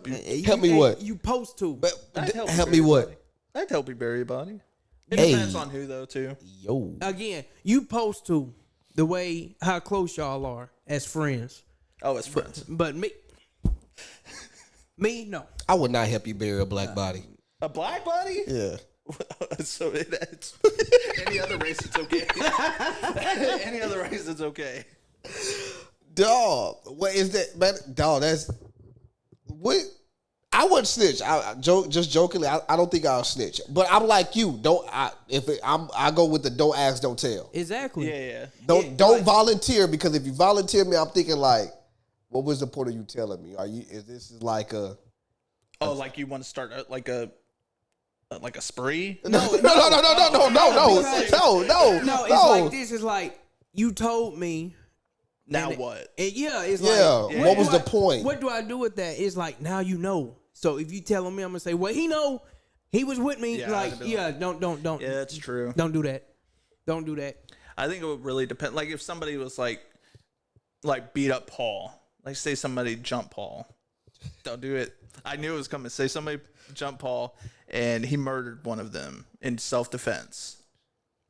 you. Help me what? You supposed to. But I'd help help you me bury what? your body. I'd help you bury your body. It Hey. depends on who though too. Yo. Again, you supposed to. The way how close y'all are as friends. Oh, it's friends. But me, no. I would not help you bury a black body. A black body? Yeah. So it's any other race, it's okay. Any other race, it's okay. Dog, what is that, man? Dog, that's what. I wouldn't snitch. I joke, just jokingly. I don't think I'll snitch. But I'm like you. I go with the don't ask, don't tell. Exactly. Yeah. Don't volunteer, because if you volunteer me, I'm thinking like, what was the point of you telling me? Is this like a? Oh, like you want to start like a spree? No. It's like this. It's like you told me. Now and what? It's Yeah. like, What was the point? What do I do with that? It's like, now you know. So if you telling me, I'm gonna say, well, he know, he was with me. Yeah, like, I'd be yeah, don't. Yeah, that's true. Don't do that. Don't do that. I think it would really depend. Like if somebody was like beat up Paul, like say somebody jumped Paul, don't do it. I knew it was coming. Say somebody jumped Paul and he murdered one of them in self-defense,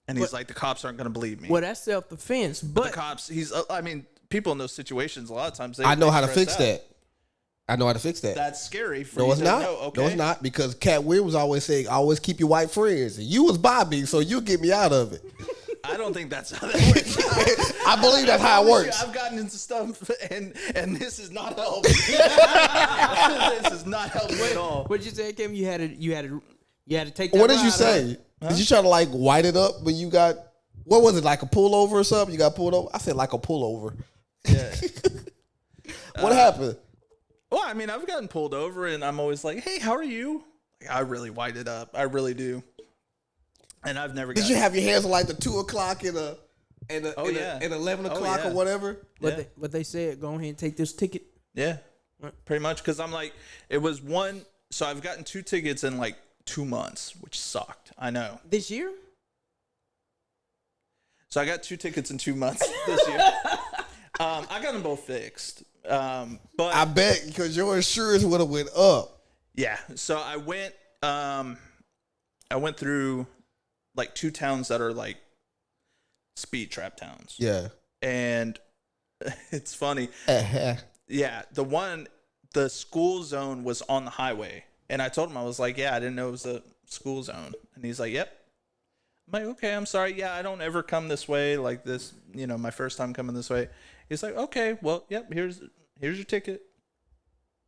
and he's like, the cops aren't going to believe me. Well, that's self-defense, But but the cops, I mean, people in those situations a lot of times I know how to stress fix out. that. I know how to fix that. That's scary for No, you it's to not. know. Okay. No, it's not, because Cat Weir was always saying, always keep your white friends. And you was Bobby, so you get me out of it. I don't think that's how that works. I believe that's how it works. I've gotten into stuff, and this is not helping. This is not helping at all. what you say, Kim? You had to take. That What did you ride, say? huh? Did you try to like white it up when you got, what was it, like a pullover or something? You got pulled over? I said like a pullover. Yeah. What happened? Well, I mean, I've gotten pulled over, and I'm always like, "Hey, how are you?" Like, I really white it up. I really do. And I've never. Did you have your hands on like the 2 o'clock and 11 o'clock yeah. or whatever? But they said, go ahead and take this ticket. Yeah, pretty much. Because I'm like, it was one. So I've gotten 2 tickets in like 2 months, which sucked. I know. This year? So I got 2 tickets in 2 months this year. I got them both fixed. But I bet, because your insurance would have went up. yeah. So I went through like 2 towns that are like speed trap towns. Yeah. And it's funny. Yeah, the school zone was on the highway, and I told him, I was like, yeah, I didn't know it was a school zone, and he's like, yep. I'm like, okay, I'm sorry. Yeah, I don't ever come this way like this. You know, my first time coming this way. He's like, okay, well, yep. Here's your ticket.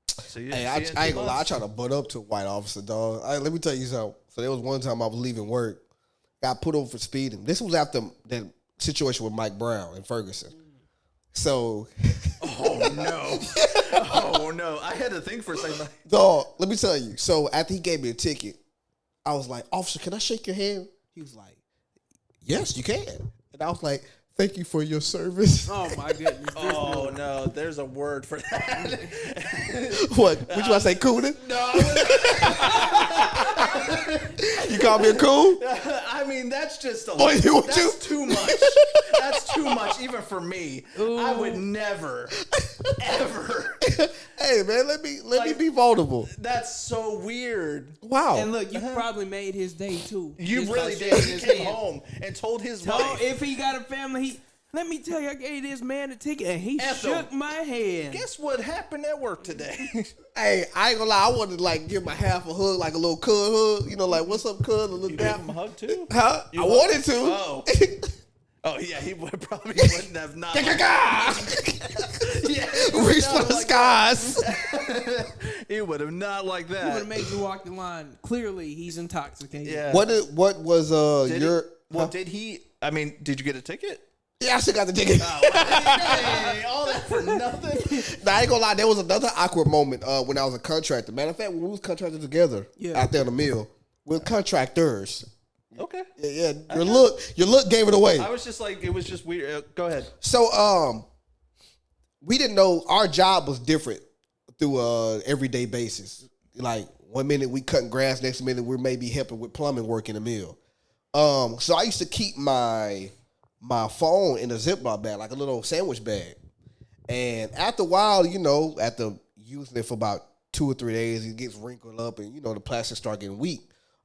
So Hey, I ain't gonna lie. I try to butt up to a white officer, dog. Let me tell you something. So there was one time I was leaving work, got put over for speeding. This was after that situation with Mike Brown in Ferguson. So, oh no, oh no! I had to think for a second. Like, dog, let me tell you. So after he gave me a ticket, I was like, "Officer, can I shake your hand?" He was like, "Yes, you can." And I was like, "Thank you for your service." Oh my goodness. oh no, there's a word for that. What? Would you want to say cooning? No. You call me a coon? I mean, that's just a Boy, you- that's too much. That's too much, even for me. Ooh. I would never, ever. Hey man, let me be vulnerable. That's so weird. Wow. And look, you probably made his day too. You Just really by did. shaking He his came hand. home and told his Told wife. if he got a family, Let me tell you, I gave this man a ticket and he Ethel, shook my hand. Guess what happened at work today? Hey, I ain't gonna lie. I wanted to like give my half a hug, like a little cuz hug. You know, like what's up, cuz? A little You dap. gave him a hug too? Huh? You I hugged wanted him? to. Oh. Oh yeah, he would probably wouldn't have not. Reach for the skies. He would have not like He would that. have made you walk the line. Clearly, he's intoxicated. Yeah. What was Did your? did he? I mean, did you get a ticket? Yeah, I still got the ticket. Hey, all that for nothing. Nah, I ain't gonna lie. There was another awkward moment when I was a contractor. Matter of fact, when we was contracted together out there in the mill, we're contractors. Okay. Yeah, your look gave it away. I was just like, it was just weird. Go ahead. So, we didn't know our job was different through everyday basis. Like 1 minute we cutting grass, next minute we're maybe helping with plumbing work in the mill. So I used to keep my phone in a Ziploc bag, like a little sandwich bag. And after a while, you know, after using it for about 2 or 3 days, it gets wrinkled up and, you know, the plastic start getting weak.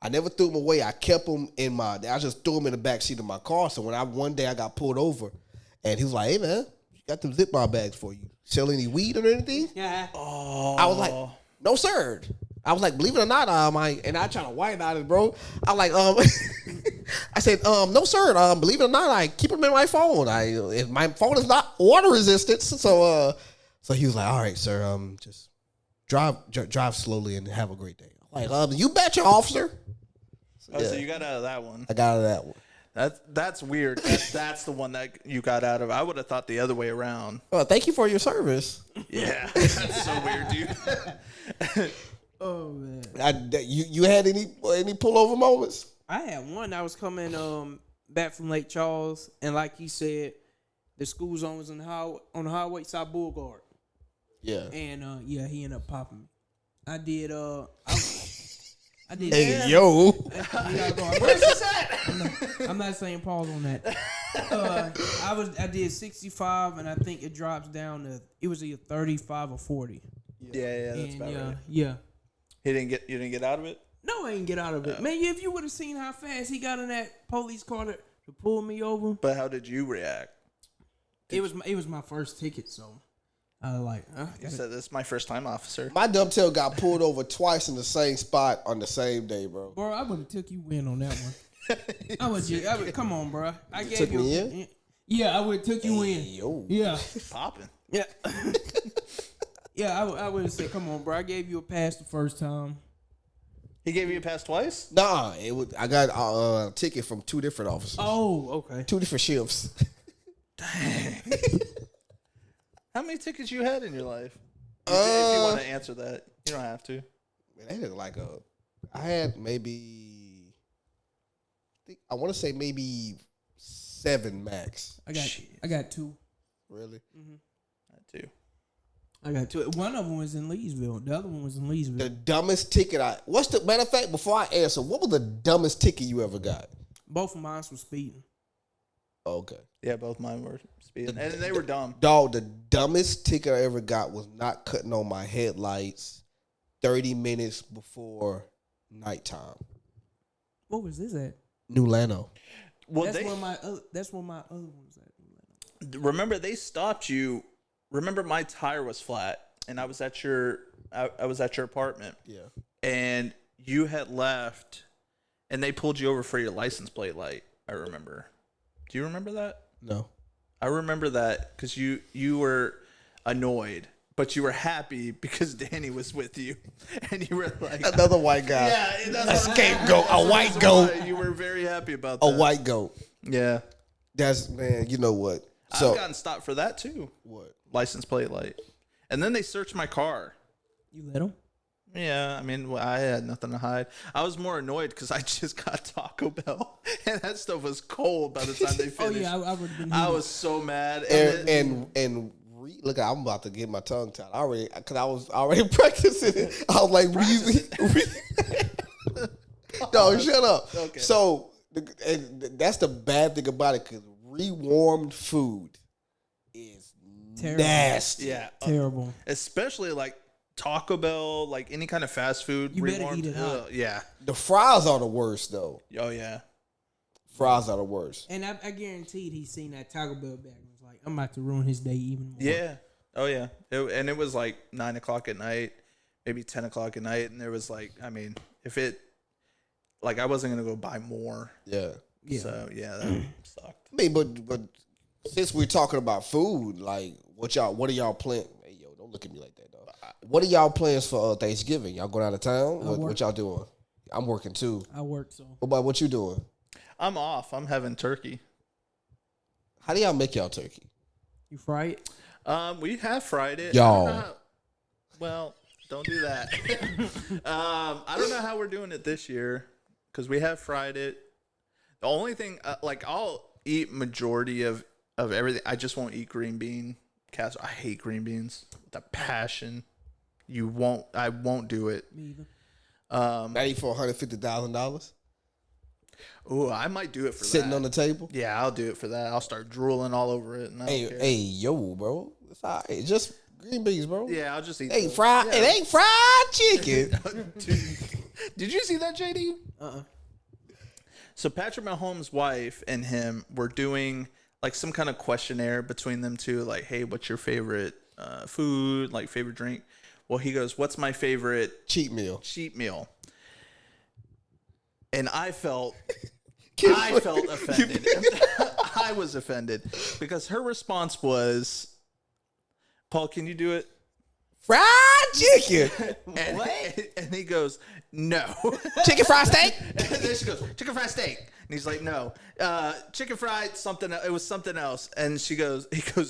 I never threw them away. I kept them I just threw them in the back seat of my car. So one day I got pulled over and he was like, hey man, got them Ziploc bags for you. Sell any weed or anything? Yeah. Oh. I was like, no sir. I was like, believe it or not, and I try to whine about it, bro. I like, I said, no, sir. Believe it or not, I keep them in my phone. If my phone is not water resistant, so he was like, all right, sir. Just drive slowly and have a great day. I'm like, you betcha, officer. So you got out of that one. I got out of that one. That's weird. That's the one that you got out of. I would have thought the other way around. Well, thank you for your service. Yeah, that's so weird, dude. Oh man. You had any pullover moments? I had one. I was coming back from Lake Charles, and like you said, the school zone was on the highway side Boulevard. Yeah. And he ended up popping me. I did. I did. Hey yo. Where's this at? I'm not saying pause on that. I did 65, and I think it drops down to it was either 35 or 40. Yeah, that's about right. Yeah. You didn't get out of it? No, I didn't get out of it, man. If you would have seen how fast he got in that police car to pull me over. But how did you react? It was my first ticket, so I was like, You said this is my first time, officer. My dumb tail got pulled over twice in the same spot on the same day, bro. bro, I would have took you in on that one. I would come on, bro. I gave took you. me in? Yeah, I would have took you in. Yo. Yeah, Popping. yeah, yeah. I would have said, come on, bro. I gave you a pass the first time. He gave you a pass twice? Nah, I got a ticket from 2 different officers. Oh, okay. 2 different shifts. Dang. How many tickets you had in your life? If you want to answer that, you don't have to. Man, I had like I had maybe, I want to say maybe 7 max. I got 2. Really? I too. I got 2. One of them was in Leesville. The other one was in Leesville. The dumbest ticket what's the matter of fact? Before I answer, what was the dumbest ticket you ever got? Both of mine were speeding. Okay. Yeah, both mine were speeding. And they were dumb. Dog, the dumbest ticket I ever got was not cutting on my headlights 30 minutes before nighttime. What was this at? New Lano. Well, That's where my other one was at. remember they stopped you. Remember my tire was flat, and I was at your apartment. Yeah. And you had left, and they pulled you over for your license plate light. I remember. Do you remember that? No. I remember that because you were annoyed, but you were happy because Danny was with you, and you were like Another white guy. Yeah, A scapegoat. A white goat. You were very happy about that. A white goat. Yeah. That's, man, you know what? So, I've gotten stopped for that too. what? License plate light. And then they searched my car. You let him? Yeah, I mean, I had nothing to hide. I was more annoyed because I just got Taco Bell, and that stuff was cold by the time they finished. Oh yeah, I would have been. I was so mad. Look, I'm about to get my tongue tied. Because I was already practicing it. I was like, no, shut up. Okay. So, and that's the bad thing about it, because rewarmed food is Terrible. nasty. Yeah, terrible. especially like Taco Bell, like any kind of fast food. You better rewarmed, eat it hot. yeah. The fries are the worst, though. Oh yeah. Fries are the worst. And I guaranteed he's seen that Taco Bell bag and was like, I'm about to ruin his day even more. Yeah. Oh yeah. And it was like 9 o'clock at night, maybe 10 o'clock at night, and there was like, I mean, if it, like, I wasn't gonna go buy more. Yeah. So yeah, that sucked. I mean, but since we're talking about food, like, what are y'all planning? Hey, yo, don't look at me like that, dog. What are y'all plans for Thanksgiving? Y'all going out of town? What y'all doing? I'm working too. I work, so. What about what you doing? I'm off. I'm having turkey. How do y'all make y'all turkey? You fry it? We have fried it. Y'all. Well, don't do that. I don't know how we're doing it this year because we have fried it. The only thing, like, I'll eat majority of everything. I just won't eat green bean casserole. I hate green beans with a passion. I won't do it. Me either. That ain't for $150,000 Oh, I might do it for sitting that. on the table. Yeah, I'll do it for that. I'll start drooling all over it. And I don't care. Hey, yo, bro. It's all right. Just green beans, bro. Yeah, I'll just eat. It ain't fried chicken. Did you see that, JD? So Patrick Mahomes' wife and him were doing like some kind of questionnaire between them two, like, hey, what's your favorite food, like favorite drink? Well, he goes, what's my favorite Cheat meal. And I felt offended. I was offended because her response was, Paul, can you do it? Fried chicken. And he goes, no. Chicken fried steak? And then she goes, chicken fried steak. And he's like, no. Chicken fried something. It was something else. And he goes,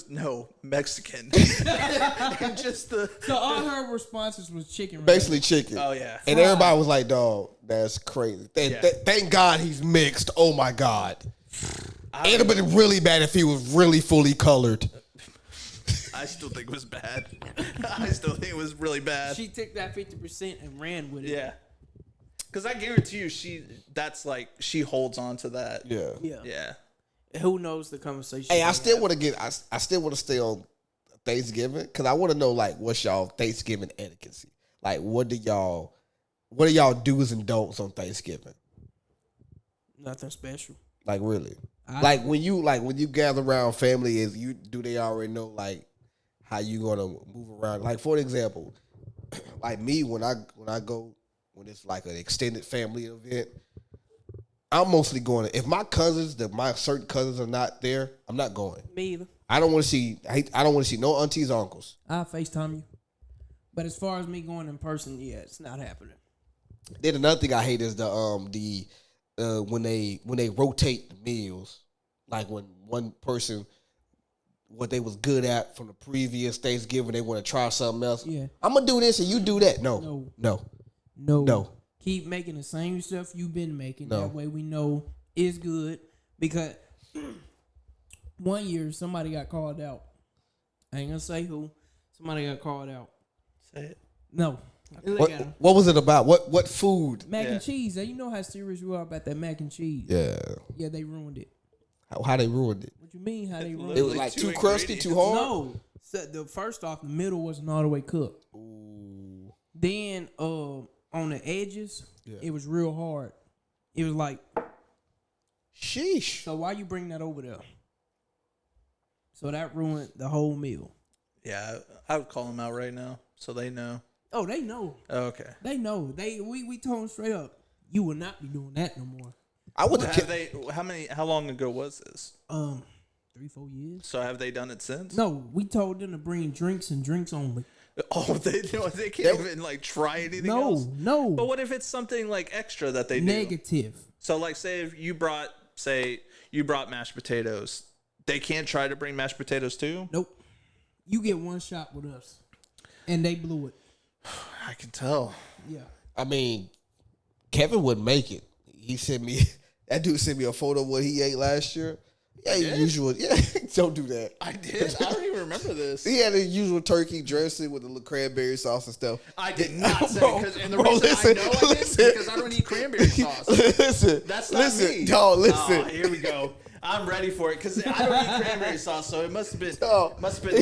no, Mexican. And just So all her responses was chicken. Right? Basically chicken. Oh, yeah. And everybody was like, dog, that's crazy. Thank God he's mixed. Oh, my God. It would have been really bad if he was really fully colored. I still think it was bad. I still think it was really bad. She took that 50% and ran with it. Yeah. Because I guarantee you, she holds on to that. Yeah. Yeah. Who knows the conversation? Hey, I still want to stay on Thanksgiving because I want to know, like, what's y'all Thanksgiving etiquette? Like, what are y'all do's and don'ts on Thanksgiving? Nothing special. Like, really? When you gather around family, do they already know, like, how you gonna move around? Like, for example, like me, when it's like an extended family event, I'm mostly going if my certain cousins are not there, I'm not going. Me either. I don't want to see no aunties or uncles. I'll FaceTime you. But as far as me going in person, yeah, it's not happening. Then another thing I hate is when they rotate the meals, like when one person what they was good at from the previous Thanksgiving, they want to try something else. Yeah, I'm gonna do this and you do that. No. Keep making the same stuff you've been making. No. That way we know it's good. Because one year somebody got called out. I ain't gonna say who. Somebody got called out. Say it. No. What was it about? What food? Mac and cheese. You know how serious you are about that mac and cheese. Yeah. Yeah, they ruined it. How they ruined it? What you mean? How they ruined It it? was like too crusty, too hard. No. So first off, the middle wasn't all the way cooked. Ooh. Then on the edges, it was real hard. It was like, sheesh. so why you bring that over there? So that ruined the whole meal. Yeah, I would call them out right now so they know. Oh, they know. Oh, okay. They know. We told them straight up, you will not be doing that no more. I would How long ago was this? 3-4 years. So have they done it since? No, we told them to bring drinks and drinks only. Oh, they can't even like try anything else? No. But what if it's something like extra that they do? Negative. So like say if you brought mashed potatoes, they can't try to bring mashed potatoes too? Nope. You get one shot with us. And they blew it. I can tell. Yeah. I mean, Kevin wouldn't make it. That dude sent me a photo of what he ate last year. Yeah, usual. Yeah, don't do that. I did. I don't even remember this. He had the usual turkey dressing with the little cranberry sauce and stuff. I did not say because I know I did because I don't eat cranberry sauce. That's not me. Dog, listen. Oh, here we go. I'm ready for it because I don't eat cranberry sauce, so it must have been.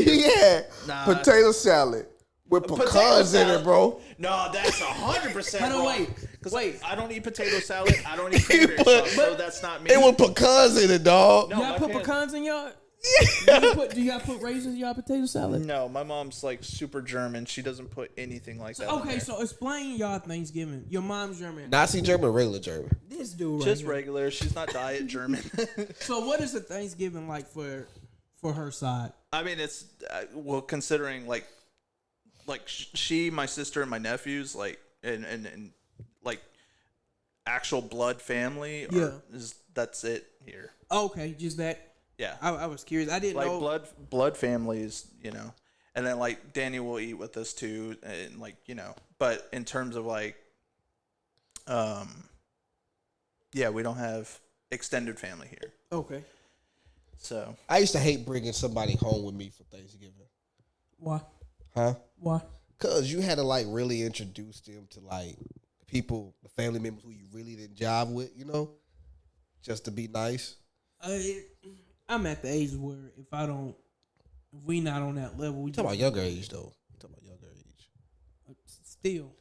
Yeah, potato salad with pecans in it, bro. No, that's 100%. By the way, Because Wait. I don't eat potato salad. I don't eat cranberry sauce, so that's not me. It was pecans in it, dog. No, Y'all my put parents- pecans in y'all? Do y'all put raisins in y'all potato salad? No, my mom's like super German. She doesn't put anything like that. in Okay, there. so explain y'all Thanksgiving. Your mom's German. Nazi German or regular German? This dude right Just here. regular. She's not diet German. So what is the Thanksgiving like for her side? I mean, it's well, considering like she, my sister, and my nephews, like and like actual blood family. That's it here. Okay, just that. Yeah, I was curious. I didn't like know. blood families, and then like Danny will eat with us too, and like But in terms of like, yeah, we don't have extended family here. Okay. So I used to hate bringing somebody home with me for Thanksgiving. Why? Huh? Why? Cause you had to like really introduce them to like people, the family members who you really didn't jive with, just to be nice. I'm at the age where if we not on that level, we Talk about younger age though. Talk about younger age. Still.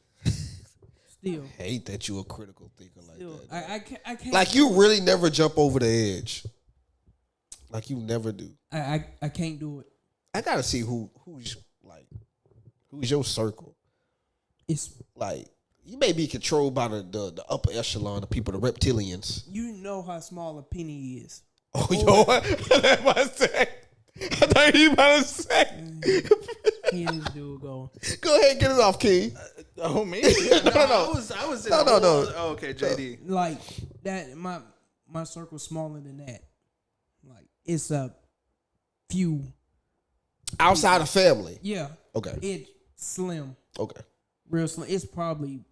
I hate that you a critical thinker like Still. that. I can't. Like you really never jump over the edge. Like you never do. I can't do it. I gotta see who's your circle. It's Like you may be controlled by the upper echelon, the people, the reptilians. you know how small a penny is. Oh, yo, what? I about to say. I thought you about to say. He and this dude going. Go ahead, get it off, King. oh me? No. I was in No. Oh, okay, JD. Like that, my circle's smaller than that. Like it's a few. Outside of family. Yeah, Okay. it's slim, Okay. real slim. It's probably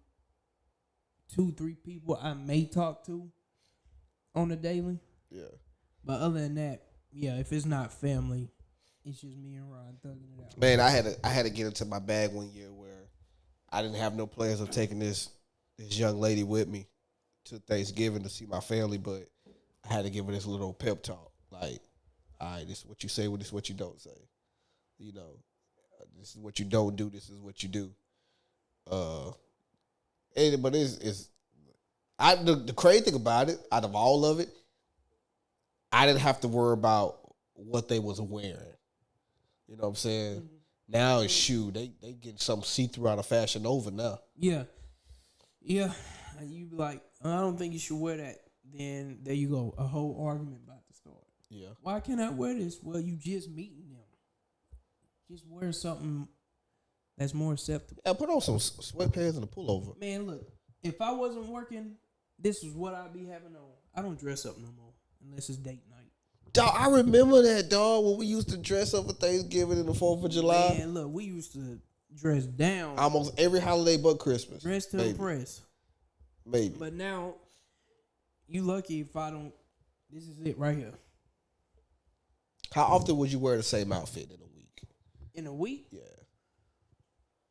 2-3 people I may talk to on a daily. Yeah. But other than that, yeah, if it's not family, it's just me and Ron thugging it out. Man, I had to get into my bag one year where I didn't have no plans of taking this young lady with me to Thanksgiving to see my family, but I had to give her this little pep talk. Like, all right, this is what you say, this is what you don't say. This is what you don't do, this is what you do. But the crazy thing about it, out of all of it, I didn't have to worry about what they was wearing. You know what I'm saying? Mm-hmm. Now it's they getting something see-through out of Fashion Nova now. Yeah. And you be like, I don't think you should wear that. Then there you go, a whole argument about to start. Yeah. Why can't I wear this? Well, you just meeting them. Just wear something that's more acceptable. Yeah, put on some sweatpants and a pullover. Man, look, if I wasn't working, this is what I'd be having on. I don't dress up no more unless it's date night. Dog, I remember that, dog, when we used to dress up for Thanksgiving and the 4th of July. Man, look, we used to dress down. Almost every holiday but Christmas. Dress to impress. Maybe. But now, you lucky if I don't. This is it right here. How often would you wear the same outfit in a week? In a week? Yeah.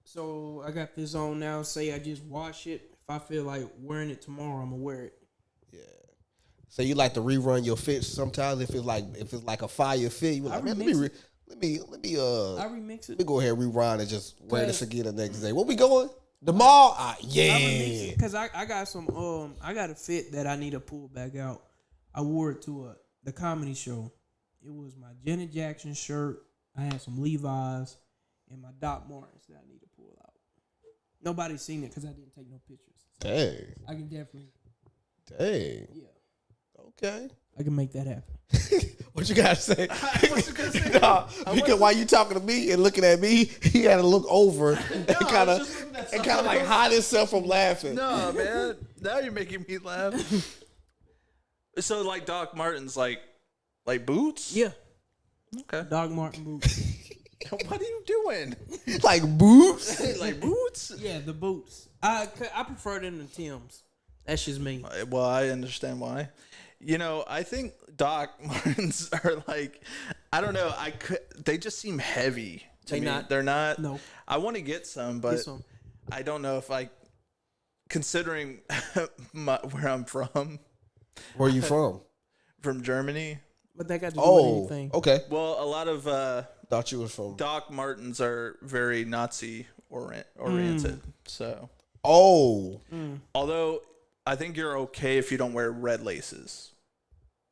So I got this on now. Say I just wash it. If I feel like wearing it tomorrow, I'm gonna wear it. Yeah. So you like to rerun your fits sometimes if it's like a fire fit. You like, man, let me remix it. go ahead and rewind and just wear this again the next day. Where we going? The mall? Yeah. I remix it because I got some I got a fit that I need to pull back out. I wore it to the comedy show. It was my Janet Jackson shirt. I had some Levi's and my Doc Martens that I need to pull out. Nobody's seen it because I didn't take no pictures. So Dang. I can definitely. Dang. Yeah. Okay. I can make that happen. What you gotta say? I wasn't gonna say Nah, because while you talking to me and looking at me, he had to look over and kind of like hide himself from laughing. No, man. Now you're making me laugh. So like Doc Martens, like boots? Yeah. Okay. Doc Marten boots. What are you doing? Like boots? Like boots? Yeah, the boots. I prefer them to Tim's. That's just me. Well, I understand why. I think Doc Martens are like, I don't know. They just seem heavy to me. They're not. No. I want to get some, but I don't know if considering where I'm from. Where are you from? From Germany. But they got to do with anything. Okay. Well, a lot of Thought you was from Doc Martens are very Nazi oriented. So Oh, Although I think you're okay if you don't wear red laces.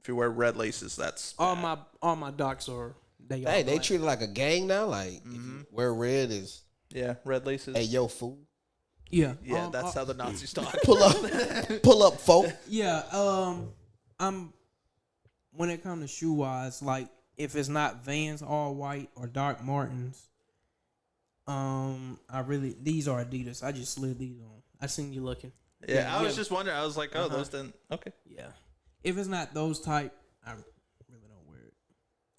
If you wear red laces, that's All bad. my docs are they all hey, they black. treat it like a gang now. Like if you wear red is Yeah, red laces. hey yo fool. Yeah. Yeah, that's how the Nazis talk. Pull up, folk. Yeah, I'm when it comes to shoe wise, like if it's not Vans all white or Doc Martens, these are Adidas. I just slid these on. I seen you looking. Yeah, I was just wondering. I was like, oh, those didn't. Okay. Yeah. If it's not those type, I really don't wear it.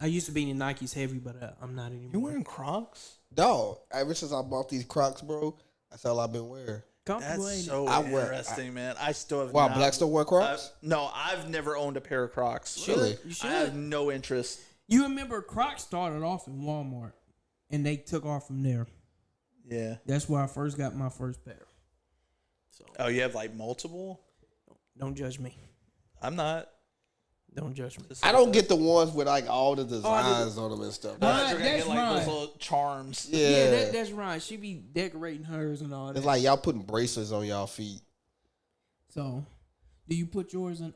I used to be in Nikes heavy, but I'm not anymore. You wearing Crocs? Dog, ever since I bought these Crocs, bro, that's all I've been wearing. Comfortable, That's ain't it? so I wear- interesting, man. I still have. Wow, not, Black still wear Crocs? No, I've never owned a pair of Crocs. Really? You should. I have no interest. You remember Crocs started off in Walmart, and they took off from there. Yeah. That's where I first got my first pair. So Oh, you have like multiple? don't judge me. I'm not. Don't judge me. I don't get the ones with like all the designs on them and stuff. I thought you were gonna That's get like those right. little charms. Yeah, That's right. She be decorating hers and all that. it's like y'all putting bracelets on y'all feet. So, do you put yours in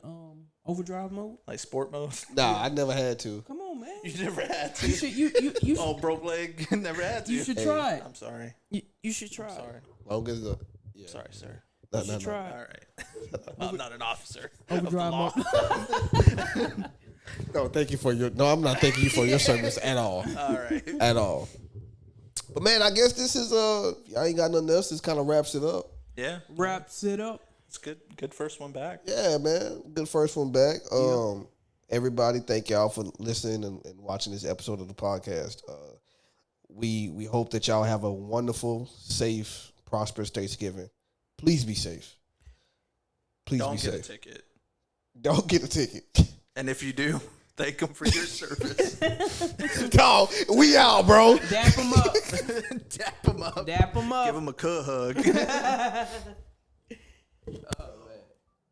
overdrive mode? Like sport mode. Nah, I never had to. Come on, man. You never had to. You should you Oh, broke leg. Never had to. you should try it. I'm sorry. You should try it. Sorry. Long as the Sorry, sir. no, You should try All it. right. I'm not an officer of the Overdrive law. mode. No, thank you for your. No, I'm not thanking you for your service at all. All right. At all. But man, I guess this is y'all ain't got nothing else. This kind of wraps it up. Yeah. Wraps it up. It's good. Good first one back. Yeah, man. Good first one back. Everybody, thank y'all for listening and watching this episode of the podcast. We hope that y'all have a wonderful, safe, prosperous Thanksgiving. Please be safe. Please Don't be get safe. a ticket. Don't get a ticket. And if you do, thank them for your service. Dog, we out, bro. Dap them up. Dap them up. Dap them up. Give them a cuh hug.